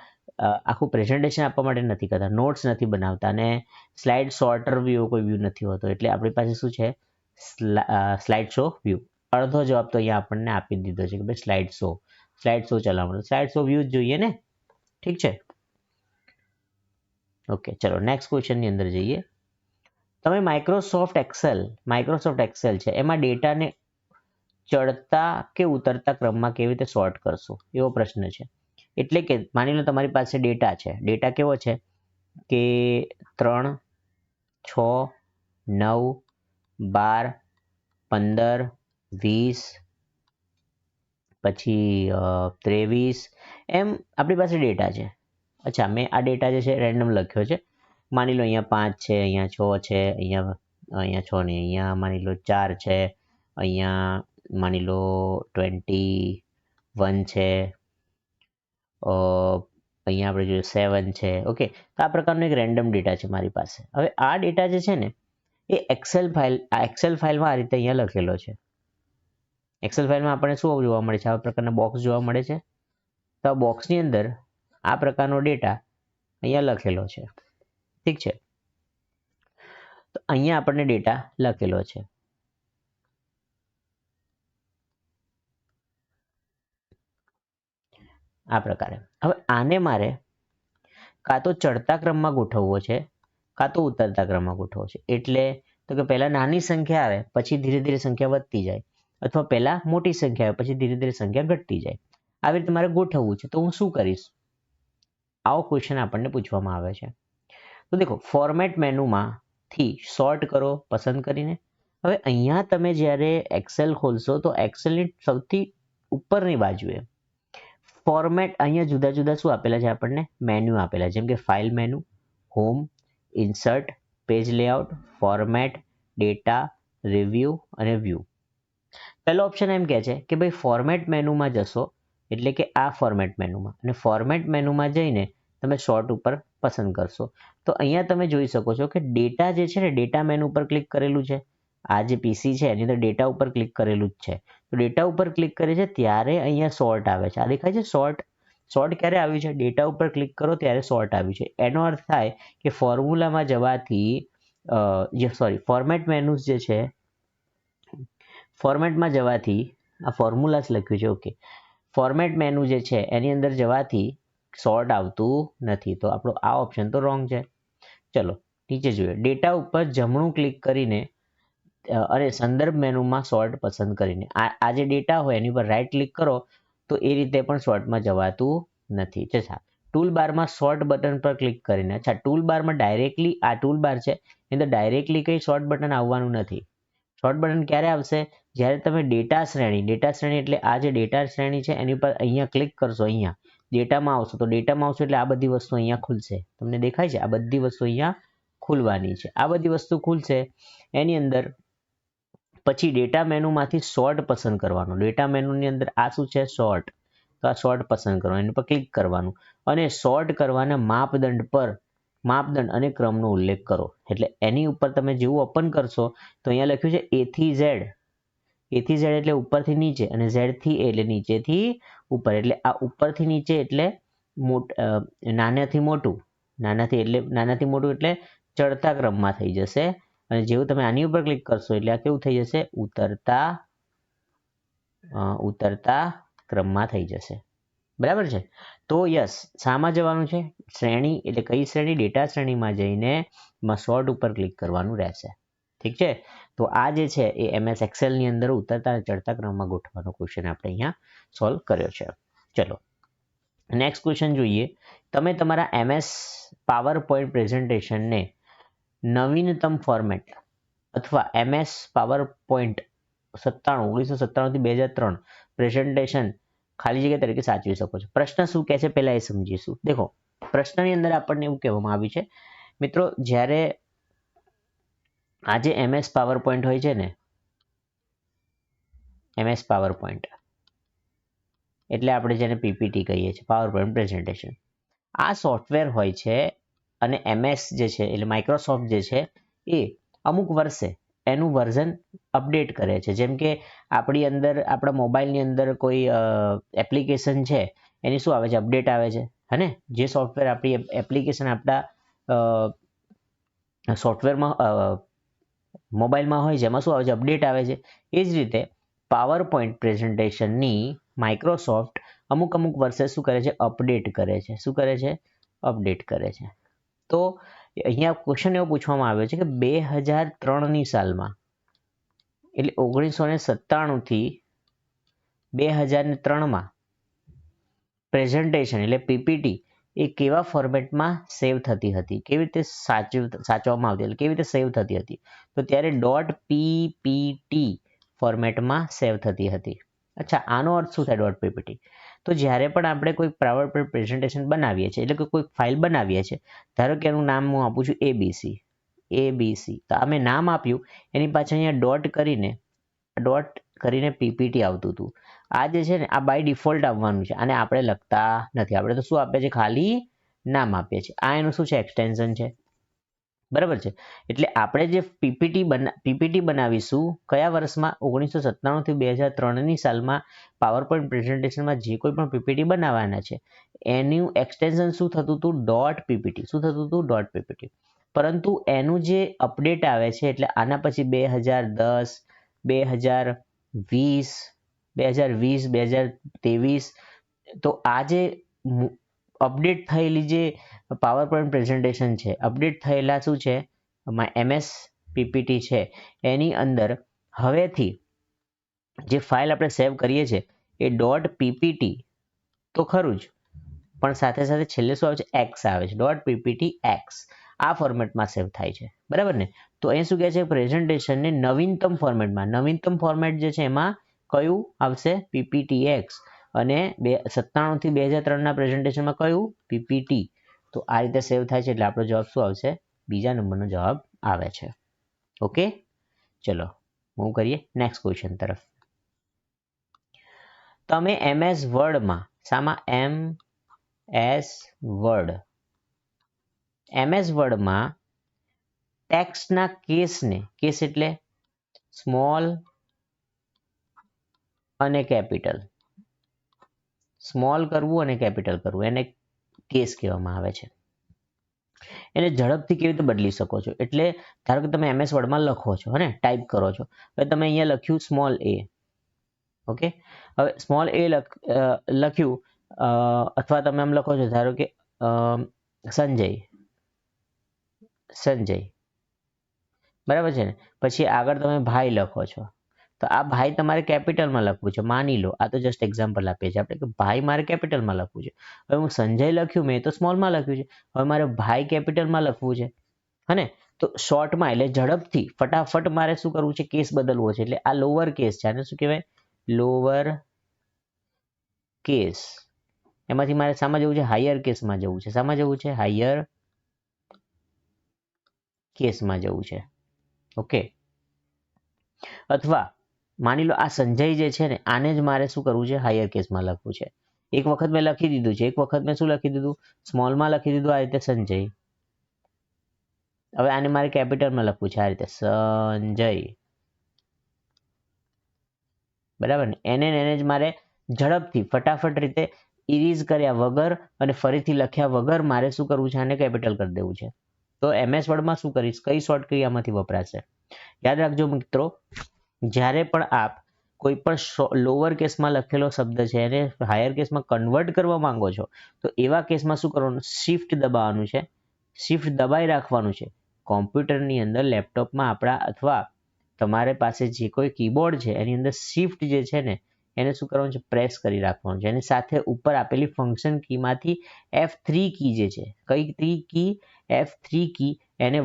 આખું પ્રેઝન્ટેશન આપવા માટે નથી કરતા, નોટ્સ નથી બનાવતા અને સ્લાઇડ શોર્ટર વ્યૂ કોઈ વ્યૂ નથી હોતો. એટલે આપણી પાસે શું છે? Slide show view. અડધો જવાબ તો અહીંયા આપણને આપી દીધો છે કે ભાઈ સ્લાઇડ શો ચલાવવાનો. સ્લાઇડ શો વ્યૂ જ જોઈએ ને? ઠીક છે? ઓકે, ચલો નેક્સ્ટ ક્વેશ્ચનની અંદર જઈએ. તમે માઇક્રોસોફ્ટ એક્સેલ છે એમાં ડેટાને ચડતા કે ઉતરતા ક્રમમાં કેવી રીતે સોર્ટ કરશો? એવો પ્રશ્ન છે. એટલે કે માની લો તમારી પાસે ડેટા છે. ડેટા કેવો છે કે 3, 6, 9, 12, 15, 20 પછી 23 એમ આપણી પાસે ડેટા છે. અચ્છા, મેં આ ડેટા જે છે રેન્ડમ લખ્યો છે. માની લો અહીંયા 5 છે, અહીંયા 6 છે, અહીંયા 6 નહીં, અહીંયા માની લો 4 છે, અહીંયા માની લો 21 છે, અહીંયા આપણે જોઈએ 7 છે. ઓકે, તો આ પ્રકારનો એક રેન્ડમ ડેટા છે મારી પાસે. હવે આ ડેટા જે છે ને એ એક્સેલ ફાઇલમાં આ રીતે અહીંયા લખેલો છે. એક્સેલ ફાઇલમાં આપણને શું જોવા મળે છે? આવા પ્રકારના બોક્સ જોવા મળે છે. તો આ બોક્સની અંદર આ પ્રકારનો ડેટા અહીંયા લખેલો છે. ઠીક છે? તો અહીંયા આપણને ડેટા લખેલો છે. આ પ્રકારે. હવે આને મારે કાં તો ચડતા ક્રમમાં ગોઠવવો છે કાં તો ઉતરતા ક્રમમાં ગોઠવવો છે. એટલે તો કે પહેલા નાની સંખ્યા આવે પછી ધીરે ધીરે સંખ્યા વધતી જાય, અથવા પહેલા મોટી સંખ્યા આવે પછી ધીરે ધીરે સંખ્યા ઘટતી જાય. આવી રીતે મારે ગોઠવવું છે. તો હું શું કરીશ? આવો ક્વેશ્ચન આપણને પૂછવામાં આવે છે. તો દેખો, ફોર્મેટ મેનુમાંથી સોર્ટ કરો પસંદ કરીને. હવે અહીંયા તમે જ્યારે એક્સેલ ખોલશો તો એક્સેલની સૌથી ઉપરની બાજુએ ફોર્મેટ અહીંયા જુદા જુદા શું આપેલા છે? આપણને મેન્યુ આપેલા છે. જેમ કે file menu, home, insert, page layout, format, data, review અને વ્યૂ. પહેલો ઓપ્શન એમ કહે છે કે ભાઈ ફોર્મેટ મેનુમાં જશો એટલે કે આ ફોર્મેટ મેનુમાં, અને ફોર્મેટ મેનુમાં જઈને તમે શોર્ટ ઉપર પસંદ કરશો. તો અહીંયા તમે જોઈ શકો છો કે ડેટા જે છે ને ડેટા મેનુ ઉપર ક્લિક કરેલું છે. આ જે પીસી છે એની અંદર ડેટા ઉપર ક્લિક કરેલું જ છે. તો ડેટા ઉપર ક્લિક કરે છે ત્યારે અહીંયા સોર્ટ આવે છે. આ દેખાય છે સોર્ટ ક્યારે આવ્યું છે? ડેટા ઉપર ક્લિક કરો ત્યારે સોર્ટ આવ્યું છે. એનો અર્થ થાય કે ફોર્મ્યુલામાં જવાથી ફોર્મેટ મેનુસ જે છે ફોર્મેટમાં જવાથી આ ફોર્મ્યુલા લખ્યું છે. ઓકે, ફોર્મેટ મેનુ જે છે એની અંદર જવાથી સોર્ટ આવતું નથી. તો આપણો આ ઓપ્શન તો રોંગ છે. ચલો નીચે જોઈએ ડેટા ઉપર જમણું ક્લિક કરીને અને સંદર્ભ મેનુમાં સોર્ટ પસંદ કરીને આ જે ડેટા હોય એની પર રાઈટ ક્લિક કરો તો એ રીતે પણ સોર્ટમાં જવાતું નથી. અચ્છા ટૂલ બારમાં સોર્ટ બટન પર ક્લિક કરીને અચ્છા ટૂલ બારમાં ડાયરેક્ટલી આ ટૂલ બાર છે એની અંદર ડાયરેક્ટલી કંઈ શોર્ટ બટન આવવાનું નથી. શોર્ટ બટન ક્યારે આવશે જ્યારે તમે ડેટા શ્રેણી એટલે આ જે ડેટા શ્રેણી છે એની પર અહીંયા ક્લિક કરશો અહીંયા ડેટામાં આવશો તો ડેટામાં આવશો એટલે આ બધી વસ્તુ અહીંયા ખુલશે. તમને દેખાય છે આ બધી વસ્તુ અહીંયા ખુલવાની છે. આ બધી વસ્તુ ખુલશે એની અંદર પછી ડેટા મેનુમાંથી સોર્ટ પસંદ કરવાનું. ડેટા મેનુની અંદર આ શું છે સોર્ટ, તો આ સોર્ટ પસંદ કરવાનું એની પર ક્લિક કરવાનું અને સોર્ટ કરવાના માપદંડ અને ક્રમનો ઉલ્લેખ કરો. એટલે એની ઉપર તમે જેવું ઓપન કરશો તો અહીંયા લખ્યું છે A થી Z. A થી Z એટલે ઉપરથી નીચે અને Z થી A એટલે નીચેથી ઉપર. એટલે આ ઉપરથી નીચે એટલે નાનાથી મોટું એટલે ચડતા ક્રમમાં થઈ જશે અને જેવું તમે આની ઉપર ક્લિક કરશો એટલે આ કેવું થઈ જશે ઉતરતા ક્રમમાં થઈ જશે. બરાબર છે. તો યસ શામાં જવાનું છે શ્રેણી એટલે કઈ શ્રેણી ડેટા શ્રેણીમાં જઈને સોર્ટ ઉપર ક્લિક કરવાનું રહેશે. ઠીક છે. તો આ જે છે એ MS Excel ની અંદર ઉતરતા અને ચડતા ક્રમમાં ગોઠવવાનો ક્વેશ્ચન આપણે અહીંયા સોલ્વ કર્યો છે. ચલો નેક્સ્ટ ક્વેશ્ચન જોઈએ. તમે તમારા MS પાવર પોઈન્ટ પ્રેઝન્ટેશનને નવીનતમ ફોર્મેટ અથવા MS પાવર પોઈન્ટ 1997 થી 2003 પ્રેઝન્ટેશન ખાલી જગ્યા તરીકે સાચવી શકો છો. પ્રશ્ન શું કહે છે પહેલા એ સમજીશું. દેખો પ્રશ્નની અંદર આપણને એવું કહેવામાં આવ્યું છે મિત્રો જ્યારે આ જે MS પાવર પોઈન્ટ હોય છે ને MS પાવર પોઈન્ટ એટલે આપણે જેને PPT કહીએ છીએ પાવર પોઈન્ટ પ્રેઝન્ટેશન આ સોફ્ટવેર હોય છે અને MS જે છે એટલે માઇક્રોસોફ્ટ જે છે એ અમુક વર્ષે એનું વર્ઝન અપડેટ કરે છે. જેમ કે આપણા મોબાઈલની અંદર કોઈ એપ્લિકેશન છે એની શું આવે છે અપડેટ આવે છે હે જે સોફ્ટવેર આપણી એપ્લિકેશન આપણા સોફ્ટવેરમાં મોબાઈલમાં હોય છે એમાં શું આવે છે અપડેટ આવે છે. એ જ રીતે પાવર પોઈન્ટ પ્રેઝન્ટેશનની માઇક્રોસોફ્ટ અમુક વર્ષે શું કરે છે અપડેટ કરે છે. શું કરે છે અપડેટ કરે છે. તો અહીંયા ક્વેશ્ચન એવો પૂછવામાં આવ્યો છે કે 2003ની સાલમાં એટલે 1997 થી 2003માં પ્રેઝન્ટેશન એટલે PPT એ કેવા ફોર્મેટમાં સેવ થતી હતી, કેવી રીતે સાચવવામાં આવતી હતી, કેવી રીતે સેવ થતી હતી. તો ત્યારે .ppt ફોર્મેટમાં સેવ થતી હતી. અચ્છા આનો અર્થ શું થાય .ppt? તો જ્યારે પણ આપણે કોઈ પાવર પોઈન્ટ પ્રેઝન્ટેશન બનાવીએ છીએ એટલે કે કોઈ ફાઇલ બનાવીએ છીએ ધારો કે એનું નામ હું આપું છું ABC તો આ મેં નામ આપ્યું એની પાછળ અહીંયા ડોટ કરીને PPT આવતું હતું. આ જે છે ને આ બાય ડિફોલ્ટ આવવાનું છે અને આપણે લખતા નથી. આપણે તો શું આપીએ છીએ ખાલી નામ આપીએ છીએ. આ એનું શું છે એક્સટેન્શન છે. બરાબર છે. એટલે આપણે જે PPT બનાવીશું કયા વર્ષમાં 1997 થી 2003ની સાલમાં પાવર પોઈન્ટ પ્રેઝન્ટેશનમાં જે કોઈ પણ PPT બનાવવાના છે એનું એક્સટેન્શન શું થતું હતું .ppt. શું થતું હતું .ppt. પરંતુ એનું જે અપડેટ આવે છે એટલે આના પછી 2010 2020 2023 તો આ જે અપડેટ થયેલી જે પાવર પોઈન્ટ પ્રેઝન્ટેશન છે અપડેટ થયેલા શું છે MS PPT છે એની અંદર હવેથી જે ફાઇલ આપણે સેવ કરીએ છીએ એ .ppt તો ખરું જ પણ સાથે સાથે છેલ્લે શું આવે છે X આવે છે .ppt X આ ફોર્મેટમાં સેવ થાય છે. બરાબર ને. તો અહીં શું કહે છે પ્રેઝન્ટેશનને નવીનતમ ફોર્મેટ જે છે એમાં કયું આવશે PPTX અને 97 થી 2003ના પ્રેઝન્ટેશનમાં કયું PPT. તો આ રીતે સેવ થાય છે એટલે આપણો જવાબ શું આવશે બીજા નંબરનો જવાબ આવે છે. ઓકે ચલો મૂવ કરીએ નેક્સ્ટ ક્વેશ્ચન તરફ. તમે MS વર્ડમાં MS વર્ડમાં ટેક્સ્ટના કેસ એટલે સ્મોલ અને કેપિટલ સ્મોલ કરવું અને કેપિટલ કરવું એને કેસ કહેવામાં આવે છે. એને ઝડપથી કેવી રીતે બદલી શકો છો એટલે ધારો કે તમે MS વર્ડમાં લખો છો અને ટાઈપ કરો છો. હવે તમે અહીંયા લખ્યું સ્મોલ a. ઓકે હવે સ્મોલ a લખ્યું અથવા તમે આમ લખો છો ધારો કે સંજય સંજય, બરાબર છે ને. પછી આગળ તમે ભાઈ લખો છો, તો આ ભાઈ તમારે કેપિટલમાં લખવું છે. માની લો આ તો જસ્ટ એક્ઝામ્પલ આપીએ છીએ આપણે કે ભાઈ મારે કેપિટલમાં લખવું છે. હવે હું સંજય લખ્યું મેં તો સ્મોલમાં લખ્યું છે. હવે મારે ભાઈ કેપિટલમાં લખવું છે, હને. તો શોર્ટમાં એટલે ઝડપથી ફટાફટ મારે શું કરવું છે, કેસ બદલવો છે. એટલે આ લોઅર કેસ છે, આને શું કહેવાય, લોઅર કેસ. એમાંથી મારે શામાં જવું છે, હાયર કેસમાં જવું છે. શામાં જવું છે, હાયર કેસમાં જવું છે. ઓકે. અથવા માની લો આ સંજય જે છે ને આને જ મારે શું કરવું છે, હાયર કેસમાં લખવું છે. એક વખત મેં લખી દીધું છે, એક વખત મેં શું લખી દીધું, સ્મોલમાં લખી દીધું, આ રીતે સંજય. હવે આને મારે કેપિટલમાં લખવું છે, આ રીતે સંજય, બરાબર ને. એને જ મારે ઝડપથી ફટાફટ રીતે ઇરીઝ કર્યા વગર અને ફરીથી લખ્યા વગર મારે શું કરવું છે, આને કેપિટલ કરી દેવું છે. તો MS વર્ડમાં શું કરીશ, કઈ શોર્ટ કી આમાંથી વપરાશે? યાદ રાખજો મિત્રો, જ્યારે પણ આપ કોઈ પણ લોઅર કેસમાં લખેલો શબ્દ છે એને હાયર કેસમાં કન્વર્ટ કરવા માંગો છો, તો એવા કેસમાં શું કરવાનું, શિફ્ટ દબાવવાનું છે. શિફ્ટ દબાઈ રાખવાનું છે. કોમ્પ્યુટરની અંદર, લેપટોપમાં આપણા અથવા તમારે પાસે જે કોઈ કીબોર્ડ છે એની અંદર શિફ્ટ જે છે ને એને શું કરવાનું છે, પ્રેસ કરી રાખવાનું છે. એની સાથે ઉપર આપેલી ફંક્શન કીમાંથી F3 કી જે છે, કઈ કી, F3 કી, એને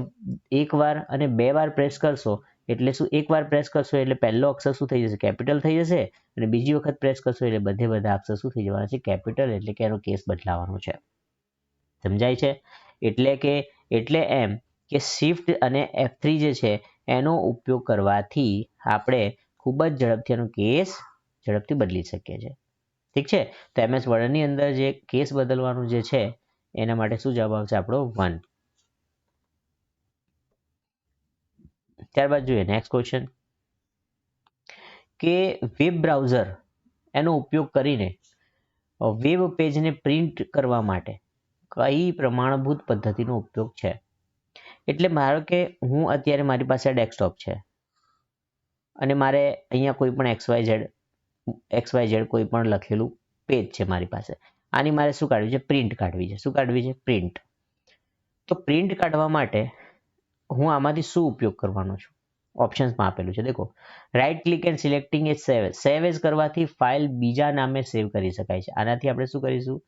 એકવાર અને બે વાર પ્રેસ કરશો એટલે શું, એકવાર પ્રેસ કરશો એટલે પહેલો અક્ષર શું થઈ જશે, કેપિટલ થઈ જશે. અને બીજી વખત પ્રેસ કરશો એટલે બધા અક્ષર શું થઈ જવાના છે, કેપિટલ. એટલે કે એનો કેસ બદલાવાનો છે. સમજાય છે? એટલે એમ કે શિફ્ટ અને F3 જે છે એનો ઉપયોગ કરવાથી આપણે ખૂબ જ ઝડપથી એનો કેસ ઝડપથી બદલી શકીએ છીએ. ઠીક છે. તો MS વર્ડની અંદર જે કેસ બદલવાનું જે છે એના માટે શું જવાબ આવશે આપણો, 1. ત્યારબાદ જોઈએ નેક્સ્ટ ક્વેશ્ચન કે વેબ બ્રાઉઝર એનો ઉપયોગ કરીને વેબ પેજને પ્રિન્ટ કરવા માટે કઈ પ્રમાણભૂત પદ્ધતિનો ઉપયોગ છે? એટલે ધારો કે હું અત્યારે મારી પાસે ડેસ્કટોપ છે અને મારે અહીંયા કોઈ પણ XYZ કોઈ પણ લખેલું પેજ છે મારી પાસે. આની મારે શું કાઢવી છે, પ્રિન્ટ કાઢવી છે. શું કાઢવી છે, પ્રિન્ટ. તો પ્રિન્ટ કાઢવા માટે હું આમાંથી શું ઉપયોગ કરવાનો છું? ઓપ્શન્સમાં આપેલું છે, દેખો. Right click and selecting A save as. Save as કરવાથી ફાઇલ બીજા નામે સેવ કરી શકાય છે. આનાથી આપણે શું કરીશું,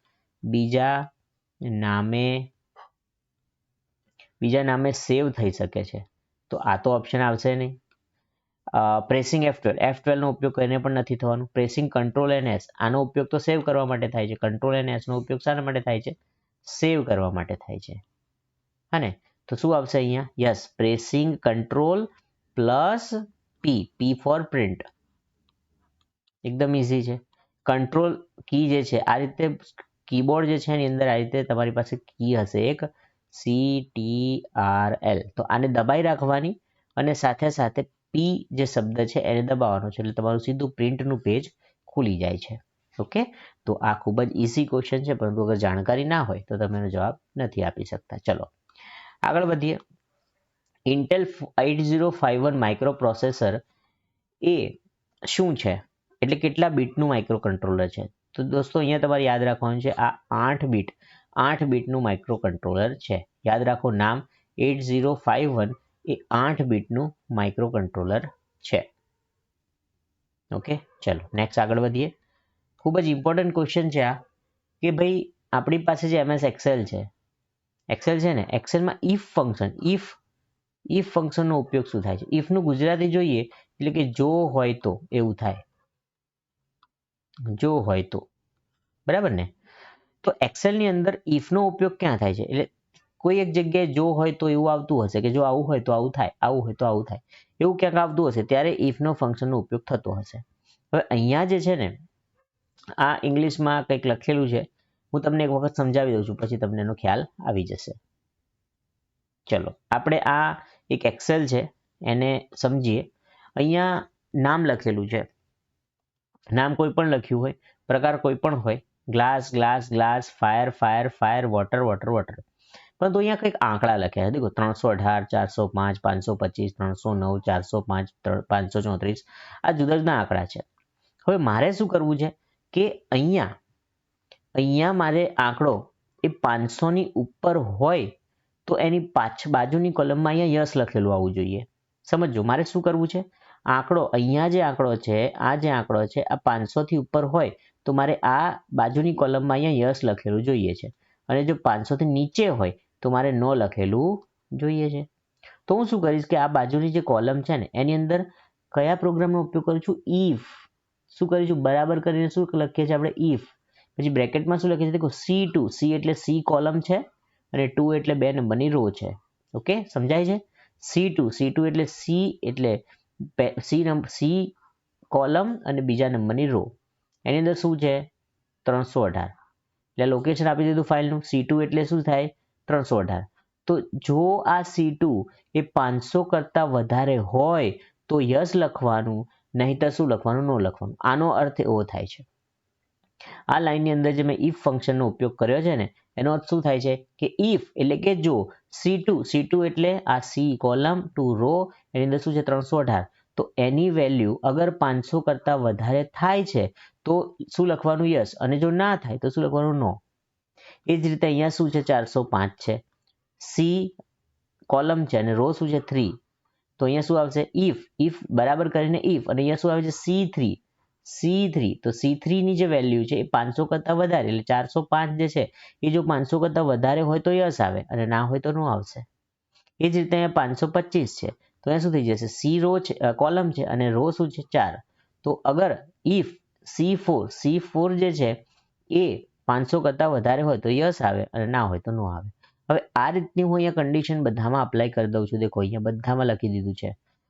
બીજા નામે સેવ થઈ શકે છે. તો આ તો ઓપ્શન આવશે નહીં. પ્રેસિંગ F12 નો ઉપયોગ કરીને પણ નથી થવાનું. પ્રેસિંગ કંટ્રોલ એન્ડ S, આનો ઉપયોગ તો સેવ કરવા માટે થાય છે. કંટ્રોલ એન્ડ S નો ઉપયોગ શાના માટે થાય છે, સેવ કરવા માટે થાય છે. હા ને. તો શું આવશે અહીંયા, yes, pressing control plus P for print. એકદમ ઇઝી છે. કંટ્રોલ કી જે છે આ રીતે કીબોર્ડ જે છે એની અંદર આ રીતે તમારી પાસે કી હશે એક CTRL. તો આને દબાઈ રાખવાની અને સાથે સાથે P જે શબ્દ છે એને દબાવવાનો છે એટલે તમારું સીધું પ્રિન્ટનું પેજ ખુલી જાય છે. ઓકે. તો આ ખૂબ જ ઇઝી ક્વેશ્ચન છે, પરંતુ અગર જાણકારી ના હોય તો તમે એનો જવાબ નથી આપી શકતા. ચલો આગળ વધીએ. ઇન્ટેલ 8051 માઇક્રો પ્રોસેસર એ શું છે, એટલે કેટલા બીટનું માઇક્રો કંટ્રોલર છે? તો દોસ્તો અહીંયા તમારે યાદ રાખવાનું છે, આ 8 બીટનું માઇક્રો કંટ્રોલર છે. યાદ રાખો નામ, 8051 એ 8 બીટનું માઇક્રો કંટ્રોલર છે. ઓકે. ચલો નેક્સ્ટ આગળ વધીએ. ખૂબ જ ઇમ્પોર્ટન્ટ ક્વેશ્ચન છે આ કે ભાઈ આપણી પાસે જે MS એક્સેલ છે ને, એક્સેલમાં ઇફ ફંક્શનનો ઉપયોગ શું થાય છે? ઇફનું ગુજરાતી જોઈએ એટલે કે જો હોય તો, એવું થાય. જો હોય તો, બરાબર ને. તો એક્સેલની અંદર ઇફનો ઉપયોગ ક્યાં થાય છે? એટલે કોઈ એક જગ્યાએ જો હોય તો એવું આવતું હશે કે જો આવું હોય તો આવું થાય, આવું હોય તો આવું થાય, એવું ક્યાંક આવતું હશે ત્યારે ઇફનો ફંક્શનનો ઉપયોગ થતો હશે. હવે અહીંયા જે છે ને આ ઇંગ્લિશમાં કંઈક લખેલું છે, હું તમને એક વખત સમજાવી દઉં છું, પછી તમને એનો ખ્યાલ આવી જશે. ચલો આપણે આ એક એક્સેલ છે એને સમજીએ. અહીંયા નામ લખેલું છે, નામ કોઈ પણ લખ્યું હોય, પ્રકાર કોઈ પણ હોય, ગ્લાસ, ફાયર, વોટર. પરંતુ અહીંયા કંઈક આંકડા લખ્યા છે. દેખો 318, 405, 525, 309, 405, 534, આ જુદા જુદા આંકડા છે. હવે મારે શું કરવું છે કે અહીંયા મારે આંકડો એ 500 ની ઉપર હોય તો એની બાજુની કોલમમાં અહીંયા યસ લખેલું આવવું જોઈએ. સમજો મારે શું કરવું છે, આંકડો અહીંયા જે આંકડો છે, આ જે આંકડો છે આ 500 થી ઉપર હોય તો મારે આ બાજુની કોલમમાં અહીંયા યસ લખેલું જોઈએ છે, અને જો 500 થી નીચે હોય તો મારે નો લખેલું જોઈએ છે. તો હું શું કરીશ કે આ બાજુની જે કોલમ છે ને એની અંદર કયા પ્રોગ્રામનો ઉપયોગ કરું છું, ઇફ. શું કરીશું, બરાબર કરીને શું લખીએ છીએ આપણે, ઇફ. પછી બ્રેકેટમાં શું લખીએ છીએ, દેખો C2, C એટલે C કોલમ છે અને 2 એટલે 2 નંબરની રો છે. ઓકે, સમજાય છે. C2 એટલે C કોલમ અને બીજા નંબરની રો. એની અંદર શું છે, 318. એટલે લોકેશન આપી દીધું ફાઇલનું. C2 એટલે શું થાય, 318. તો જો આ C2 એ 500 કરતા વધારે હોય તો યસ લખવાનું, નહીંતર શું લખવાનું, નો લખવાનું. આનો અર્થ એવો થાય છે, આ લાઈનની અંદર જે મેં ઇફ ફંક્શનનો ઉપયોગ કર્યો છે ને એનો અર્થ શું થાય છે કે ઇફ એટલે કે જો C2 એટલે આ C કોલમ 2 રો, એની અંદર શું છે 318, તો એની વેલ્યુ અગર 500 કરતા વધારે થાય છે તો શું લખવાનું, યસ, અને જો ના થાય તો શું લખવાનું, નો. એ જ રીતે અહીંયા શું છે, 405 છે, C કોલમ છે અને રો શું છે 3, તો અહીંયા શું આવશે, ઇફ બરાબર કરીને ઇફ, અને અહીંયા શું આવે છે C3, તો C3 ની જે વેલ્યુ છે એ 500 કરતા વધારે, એટલે 405 જે છે એ જો 500 કરતા વધારે હોય તો યસ આવે અને ના હોય તો નો આવશે. એ જ રીતે અહીંયા 525 છે, તો અહીંયા શું થઈ જશે, C રો છે, કોલમ છે અને રો શું છે 4, તો અગર ઇફ C4 જે છે એ 500 કરતા વધારે હોય તો યસ આવે અને ના હોય તો નો આવે. હવે આ રીતની હું અહીંયા કન્ડિશન બધામાં અપ્લાય કરી દઉં છું. દેખો અહીંયા બધામાં લખી દીધું છે,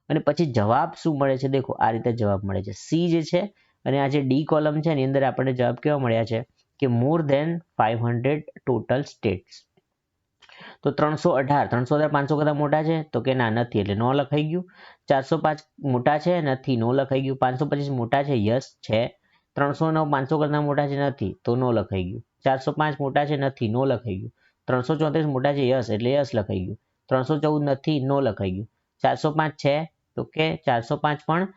અને પછી જવાબ શું મળે છે, દેખો આ રીતે જવાબ મળે છે. C જે છે અને આ જે ડી કોલમ છે એની અંદર આપણને જવાબ કેવા મળ્યા છે કે મોર ધેન 500 ટોટલ સ્ટેટ્સ. તો 318 500 કરતા મોટા છે તો કે ના, નથી, એટલે નો લખાઈ ગયું. 405 મોટા છે, નથી, નો લખાઈ ગયું. 525 મોટા છે, યસ છે. 309 500 કરતા મોટા છે, નથી, તો નો લખાઈ ગયું. 405 મોટા છે, નથી, નો લખાઈ ગયું. 334 મોટા છે, યસ, એટલે યસ લખાઈ ગયું. 314 નથી, નો લખાઈ ગયું. 405 છે તો કે 405 પણ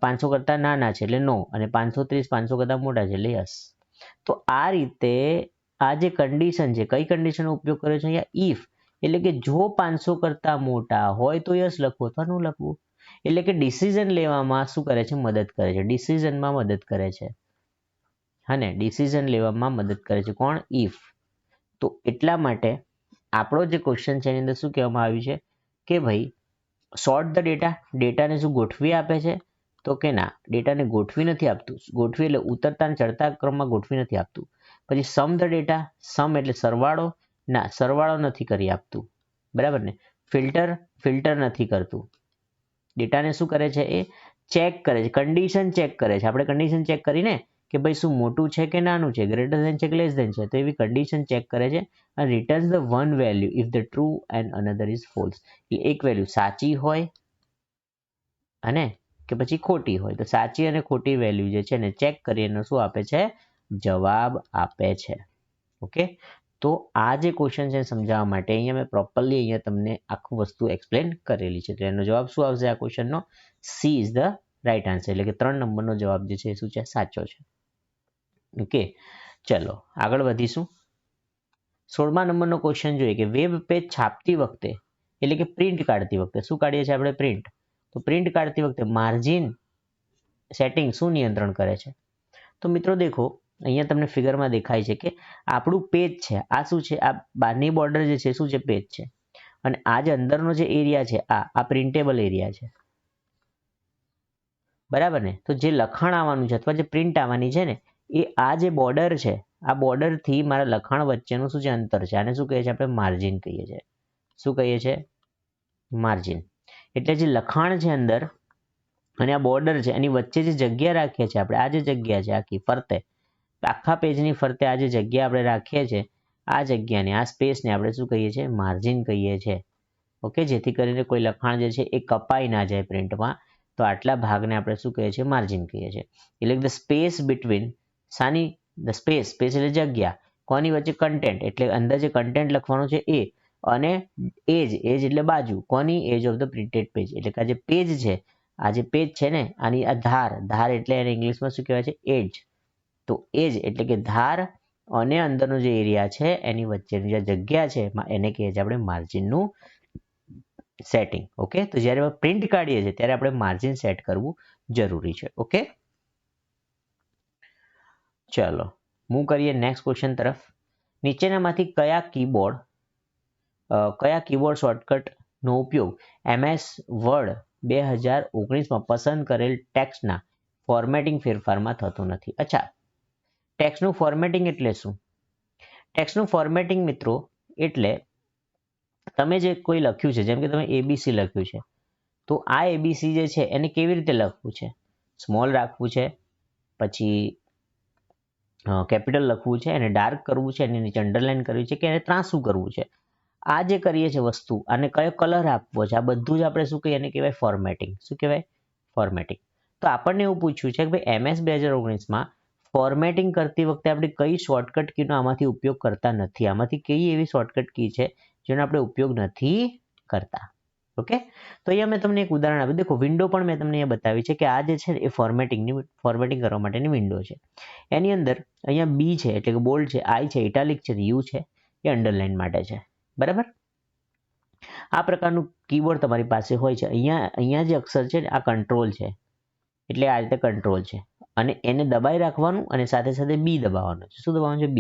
500 કરતા નાના છે એટલે નો, અને 530 500 કરતા મોટા છે એટલે યસ. તો આ રીતે આ જે કન્ડિશન છે, કઈ કન્ડિશનનો ઉપયોગ કર્યો છે અહીંયા, ઇફ, એટલે કે જો 500 કરતા મોટા હોય તો યસ લખવું અથવા નો લખવું. એટલે કે ડિસિઝન લેવામાં શું કરે છે, મદદ કરે છે, ડિસિઝનમાં મદદ કરે છે. હા ને, ડિસિઝન લેવામાં મદદ કરે છે કોણ, ઇફ. તો એટલા માટે આપણો જે ક્વેશ્ચન છે એની અંદર શું કહેવામાં આવ્યું છે કે ભાઈ સોર્ટ ધ ડેટા, ડેટાને શું ગોઠવી આપે છે, તો કે ના, ડેટાને ગોઠવી નથી આપતું. ગોઠવી એટલે ઉતરતા અને ચડતા ક્રમમાં ગોઠવી નથી આપતું. પછી સમ ધ ડેટા, સમ એટલે સરવાળો, ના, સરવાળો નથી કરી આપતું, બરાબર ને. ફિલ્ટર નથી કરતું. ડેટાને શું કરે છે, એ ચેક કરે છે, કન્ડિશન ચેક કરે છે. આપણે કન્ડિશન ચેક કરીને કે ભાઈ શું મોટું છે કે નાનું છે, ગ્રેટર ધેન છે કે લેસ ધેન છે, તો એવી કન્ડિશન ચેક કરે છે અને returns the one value if the true and another is false. એટલે એક વેલ્યુ સાચી હોય અને કે પછી ખોટી હોય, તો સાચી અને ખોટી વેલ્યુ જે છે ને ચેક કરીને શું આપે છે, જવાબ આપે છે. ઓકે, તો આ જે ક્વેશ્ચન છે સમજાવવા માટે અહીંયા મેં પ્રોપરલી અહીંયા તમને આખું વસ્તુ એક્સપ્લેન કરેલી છે. તો એનો જવાબ શું આવશે આ ક્વેશ્ચનનો, C is the right answer, એટલે કે 3 નંબરનો જવાબ જે છે એ શું છે, સાચો છે. ઓકે, ચલો આગળ વધીશું. 16મા નંબરનો ક્વેશ્ચન જોઈએ કે વેબ પેજ છાપતી વખતે, એટલે કે પ્રિન્ટ કાઢતી વખતે, શું કાઢીએ છીએ આપણે, પ્રિન્ટ. તો પ્રિન્ટ કાઢતી વખતે માર્જિન સેટિંગ શું નિયંત્રણ કરે છે. તો મિત્રો દેખો અહીંયા તમને ફિગરમાં દેખાય છે કે આપણું પેજ છે, આ શું છે, આ બહારની બોર્ડર જે છે શું છે, પેજ છે, અને આ જે અંદરનો જે એરિયા છે આ પ્રિન્ટેબલ એરિયા છે, બરાબર ને. તો જે લખાણ આવવાનું છે અથવા જે પ્રિન્ટ આવવાની છે ને એ આ જે બોર્ડર છે, આ બોર્ડરથી મારા લખાણ વચ્ચેનું શું છે, અંતર છે. આને શું કહીએ છીએ આપણે, માર્જિન કહીએ છીએ. શું કહીએ છીએ, માર્જિન. એટલે જે લખાણ છે અંદર અને આ બોર્ડર છે એની વચ્ચે જે જગ્યા રાખીએ છીએ આપણે, આ જે જગ્યા છે આખી ફરતે, આખા પેજની ફરતે આ જે જગ્યા આપણે રાખીએ છીએ, આ જગ્યાને, આ સ્પેસને આપણે શું કહીએ છીએ, માર્જિન કહીએ છીએ. ઓકે, જેથી કરીને કોઈ લખાણ જે છે એ કપાઈ ના જાય પ્રિન્ટમાં, તો આટલા ભાગને આપણે શું કહીએ છીએ, માર્જિન કહીએ છીએ. એટલે ધ સ્પેસ બિટવીન, સાની, ધ સ્પેસ એટલે જગ્યા, કોની વચ્ચે, કન્ટેન્ટ, એટલે અંદર જે કન્ટેન્ટ લખવાનું છે એ, અને એજ એટલે બાજુ, કોની, edge of the printed page, એટલે કે આ જે પેજ છે, આ જે પેજ છે ને આની આ ધાર એટલે એને ઇંગ્લિશમાં શું કહેવાય છે, એજ. તો એજ એટલે કે ધાર અને અંદરનો જે એરિયા છે એની વચ્ચેની જે જગ્યા છે એને કહીએ છીએ આપણે માર્જિનનું સેટિંગ. ઓકે, તો જ્યારે પ્રિન્ટ કાઢીએ છીએ ત્યારે આપણે માર્જિન સેટ કરવું જરૂરી છે. ઓકે, ચલો મૂવ કરીએ નેક્સ્ટ ક્વેશ્ચન તરફ. નીચેનામાંથી કયા કીબોર્ડ શોર્ટકટનો ઉપયોગ MS વર્ડ 2019માં પસંદ કરેલ ટેક્સ્ટના ફોર્મેટિંગ ફેરફારમાં થતો નથી? અચ્છા, ટેક્સ્ટનું ફોર્મેટિંગ એટલે શું? ટેક્સ્ટનું ફોર્મેટિંગ મિત્રો એટલે તમે જે કોઈ લખ્યું છે, જેમ કે તમે ABC લખ્યું છે, તો આ ABC જે છે એને કેવી રીતે લખવું છે? સ્મોલ રાખવું છે, પછી કેપિટલ લખવું છે, એને ડાર્ક કરવું છે, એની નીચે અંડરલાઇન કરવી છે, કે એને ત્રાંસું કરવું છે? આ જે કરીએ છીએ વસ્તુ, આને કયો કલર આપવો છે, આ બધું જ આપણે શું કહીએ, એને કહેવાય ફોર્મેટિંગ. શું કહેવાય? ફોર્મેટિંગ. તો આપણને એવું પૂછ્યું છે કે ભાઈ MS 2019માં ફોર્મેટિંગ કરતી વખતે આપણે કઈ શોર્ટકટ કીનો આમાંથી ઉપયોગ કરતા નથી? આમાંથી કઈ એવી શોર્ટકટ કી છે જેનો આપણે ઉપયોગ નથી કરતા? ઓકે, તો અહીંયા મેં તમને એક ઉદાહરણ આપ્યું. દેખો, વિન્ડો પણ મેં તમને અહીંયા બતાવી છે કે આ જે છે એ ફોર્મેટિંગ કરવા માટેની વિન્ડો છે. એની અંદર અહીંયા B છે એટલે કે બોલ્ડ છે, I છે, ઇટાલિક છે, U છે, એ અંડરલાઇન માટે છે. બરાબર? આ પ્રકારનું કીબોર્ડ તમારી પાસે હોય છે. અહીંયા જે અક્ષર છે આ કંટ્રોલ છે, એટલે આ રીતે કંટ્રોલ છે, અને એને દબાઈ રાખવાનું અને સાથે સાથે B દબાવવાનું છે. શું દબાવવાનું છે? B.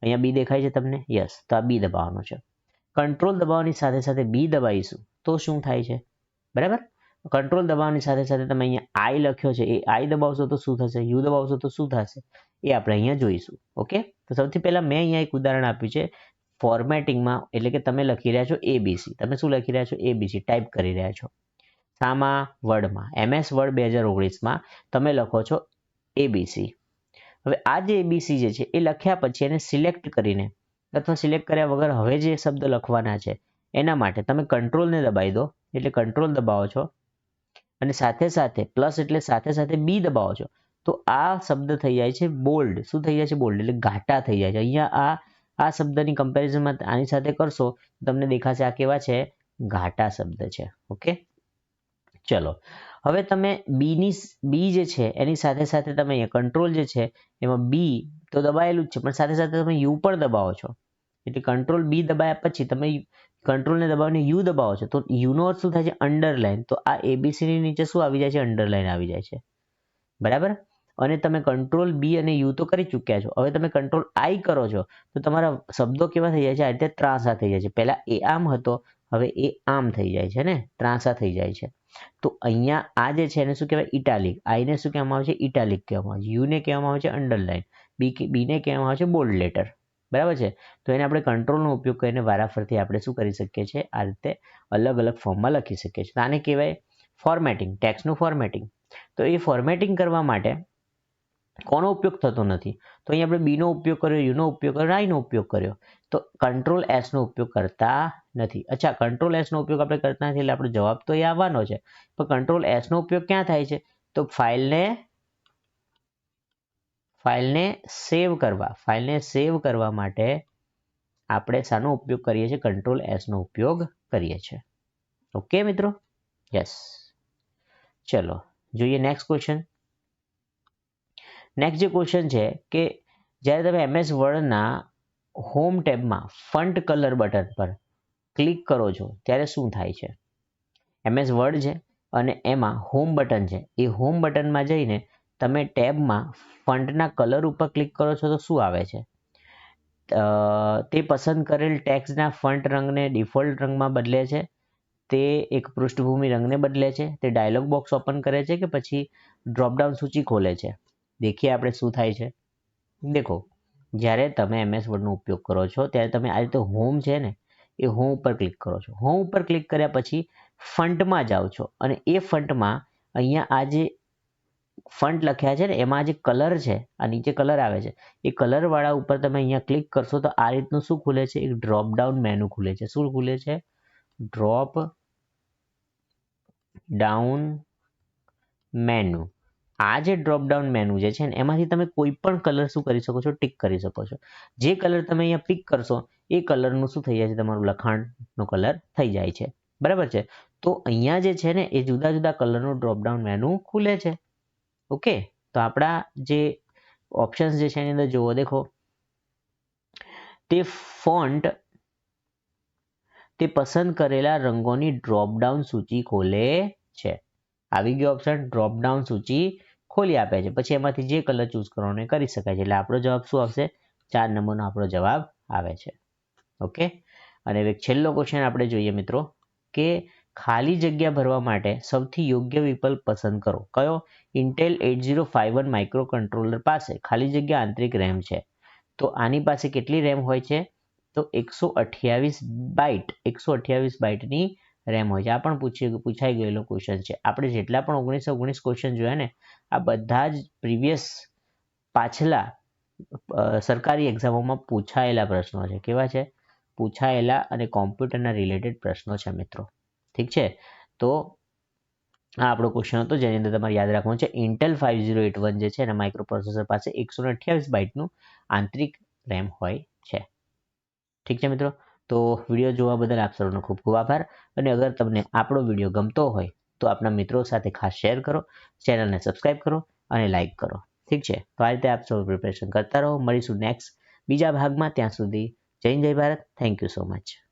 અહીંયા B દેખાય છે તમને? યસ, તો આ B દબાવવાનું છે. કંટ્રોલ દબાવવાની સાથે સાથે B દબાવીશું તો શું થાય છે? બરાબર? કંટ્રોલ દબાવવાની સાથે સાથે તમે અહીંયા I લખ્યો છે, એ I દબાવશો તો શું થશે? U દબાવશો તો શું થશે? એ આપણે અહીંયા જોઈશું. ઓકે, તો સૌથી પહેલા મેં અહીંયા એક ઉદાહરણ આપ્યું છે ફોર્મેટિંગમાં, એટલે કે તમે લખી રહ્યા છો ABC. તમે શું લખી રહ્યા છો? ABC ટાઈપ કરી રહ્યા છો. સામા વર્ડમાં, MS વર્ડ 2019માં તમે લખો છો ABC. હવે આ જે ABC જે છે એ લખ્યા પછી એને સિલેક્ટ કરીને અથવા સિલેક્ટ કર્યા વગર હવે જે શબ્દ લખવાના છે એના માટે તમે કંટ્રોલને દબાવી દો, એટલે કંટ્રોલ દબાવો છો અને સાથે સાથે પ્લસ એટલે સાથે સાથે B દબાવો છો, તો આ શબ્દ થઈ જાય છે બોલ્ડ. શું થઈ જાય છે? બોલ્ડ, એટલે ઘાટા થઈ જાય છે. અહીંયા આ શબ્દની કમ્પેરિઝનમાં આની સાથે કરશો તમને દેખાશે આ કેવા છે? ઘાટા શબ્દ છે. ઓકે, ચલો હવે તમે B જે છે એની સાથે સાથે તમે અહીંયા કંટ્રોલ જે છે એમાં B તો દબાયેલું જ છે, પણ સાથે સાથે તમે U પણ દબાવો છો. એટલે કંટ્રોલ B દબાયા પછી તમે કંટ્રોલને દબાવીને U દબાવો છો, તો U નો અર્થ શું થાય છે? અંડરલાઇન. તો આ ABC ની નીચે શું આવી જાય છે? અંડરલાઇન આવી જાય છે. બરાબર? અને તમે કંટ્રોલ B અને U તો કરી ચૂક્યા છો. હવે તમે કંટ્રોલ I કરો છો તો તમારા શબ્દો કેવા થઈ જાય છે? આ રીતે ત્રાંસા થઈ જાય છે. પહેલા એ આમ હતો, હવે એ આમ થઈ જાય છે ને, ત્રાંસા થઈ જાય છે. તો અહીંયા આ જે છે એને શું કહેવાય? ઇટાલિક. I ને શું કહેવામાં આવે છે? ઇટાલિક કહેવામાં આવે છે. U ને કહેવામાં આવે છે અંડરલાઇન. B ને કહેવામાં આવે છે બોલ્ડ લેટર. બરાબર છે? તો એને આપણે કંટ્રોલનો ઉપયોગ કરીને વારાફરતી આપણે શું કરી શકીએ છીએ? આ રીતે અલગ અલગ ફોર્મમાં લખી શકીએ છીએ. તો આને કહેવાય ફોર્મેટિંગ, ટેક્સ્ટનું ફોર્મેટિંગ. તો એ ફોર્મેટિંગ કરવા માટે કોનો ઉપયોગ થતો નથી? તો અહીંયા આપણે B નો ઉપયોગ કર્યો, U નો ઉપયોગ કર્યો, I નો ઉપયોગ કર્યો. તો કંટ્રોલ S નો ઉપયોગ કરતા નથી. અચ્છા, કંટ્રોલ S નો ઉપયોગ આપણે કરતા નથી એટલે આપણો જવાબ તો એ આવવાનો છે, પણ કંટ્રોલ S નો ઉપયોગ ક્યાં થાય છે? તો ફાઇલને સેવ કરવા માટે આપણે શાનો ઉપયોગ કરીએ છીએ? કંટ્રોલ S નો ઉપયોગ કરીએ છીએ. ઓકે મિત્રો? યસ. ચલો જોઈએ નેક્સ્ટ ક્વેશ્ચન. નેક્સ્ટ જે ક્વેશ્ચન છે કે જ્યારે તમે MS વર્ડના હોમ ટેબમાં ફન્ટ કલર બટન પર ક્લિક કરો છો ત્યારે શું થાય છે? MS વર્ડ છે અને એમાં હોમ બટન છે. એ હોમ બટનમાં જઈને તમે ટેબમાં ફન્ટના કલર ઉપર ક્લિક કરો છો તો શું આવે છે? તે પસંદ કરેલ ટેક્સ્ટના ફન્ટ રંગને ડિફોલ્ટ રંગમાં બદલે છે, તે એક પૃષ્ઠભૂમિ રંગને બદલે છે, તે ડાયલોગ બોક્સ ઓપન કરે છે કે પછી ડ્રોપડાઉન સૂચિ ખોલે છે? દેખીએ આપણે શું થાય છે. દેખો, જ્યારે તમે MS વર્ડનો ઉપયોગ કરો છો ત્યારે તમે આ રીતે હોમ છે ને એ હોમ ઉપર ક્લિક કરો છો. હોમ ઉપર ક્લિક કર્યા પછી ફન્ટમાં જાઓ છો અને એ ફન્ટમાં અહીંયા આ જે ફન્ટ લખ્યા છે ને એમાં જે કલર છે, આ નીચે કલર આવે છે, એ કલરવાળા ઉપર તમે અહીંયા ક્લિક કરશો તો આ રીતનું શું ખુલે છે? એક ડ્રોપડાઉન મેનુ ખુલે છે. શું ખુલે છે? Drop down menu. આ જે ડ્રોપડાઉન મેનુ જે છે ને એમાંથી તમે કોઈ પણ કલર શું કરી શકો છો? ટિક કરી શકો છો. જે કલર તમે અહીંયા પિક કરશો એ કલરનું શું થઈ જાય છે? તમારું લખાણનો કલર થઈ જાય છે. બરાબર છે? તો અહીંયા જે છે ને એ જુદા જુદા કલરનું ડ્રોપડાઉન મેનુ ખુલે છે. ઓકે, તો આપણા જે ઓપ્શન્સ જે છે એની અંદર જુઓ, દેખો તે ફોન્ટ તે પસંદ કરેલા રંગોની ડ્રોપડાઉન સૂચિ ખોલે છે. આવી ગયો ઓપ્શન, ડ્રોપડાઉન સૂચિ ખોલી આપે છે. પછી એમાંથી જે કલર ચૂઝ કરવાનો એ કરી શકાય છે. એટલે આપણો જવાબ શું આવશે? 4 નંબરનો આપણો જવાબ આવે છે. ઓકે, અને હવે છેલ્લો ક્વેશ્ચન આપણે જોઈએ મિત્રો કે ખાલી જગ્યા ભરવા માટે સૌથી યોગ્ય વિકલ્પ પસંદ કરો. કયો? ઇન્ટેલ 8051 માઇક્રો કંટ્રોલર પાસે ખાલી જગ્યા આંતરિક રેમ છે. તો આની પાસે કેટલી રેમ હોય છે? તો 128 બાઇટની રેમ હોય છે. આ પણ પૂછાઈ ગયેલો ક્વેશ્ચન છે. આપણે જેટલા પણ 1919 ક્વેશ્ચન જોયા ને, આ બધા જ પ્રીવિયસ પાછલા સરકારી એક્ઝામોમાં પૂછાયેલા પ્રશ્નો છે. કેવા છે? પૂછાયેલા અને કોમ્પ્યુટરના રિલેટેડ પ્રશ્નો છે મિત્રો. ઠીક છે, તો આ આપણો ક્વેશ્ચન હતો જેની અંદર તમારે યાદ રાખવાનું છે ઇન્ટેલ 5081 જે છે એના માઇક્રો પ્રોસેસર પાસે 128 બાઇટનું આંતરિક રેમ હોય છે. ઠીક છે મિત્રો, તો વિડીયો જોવા બદલ આપ સૌનો ખૂબ ખૂબ આભાર. અને અગર તમને આપણો વિડીયો ગમતો હોય તો આપણા મિત્રો સાથે ખાસ શેર કરો, ચેનલને સબસ્ક્રાઇબ કરો અને લાઇક કરો. ઠીક છે, તો આ રીતે આપ સૌ પ્રિપેરેશન કરતા રહો. મળીશું નેક્સ્ટ બીજા ભાગમાં. ત્યાં સુધી જય Bharat. Thank you so much.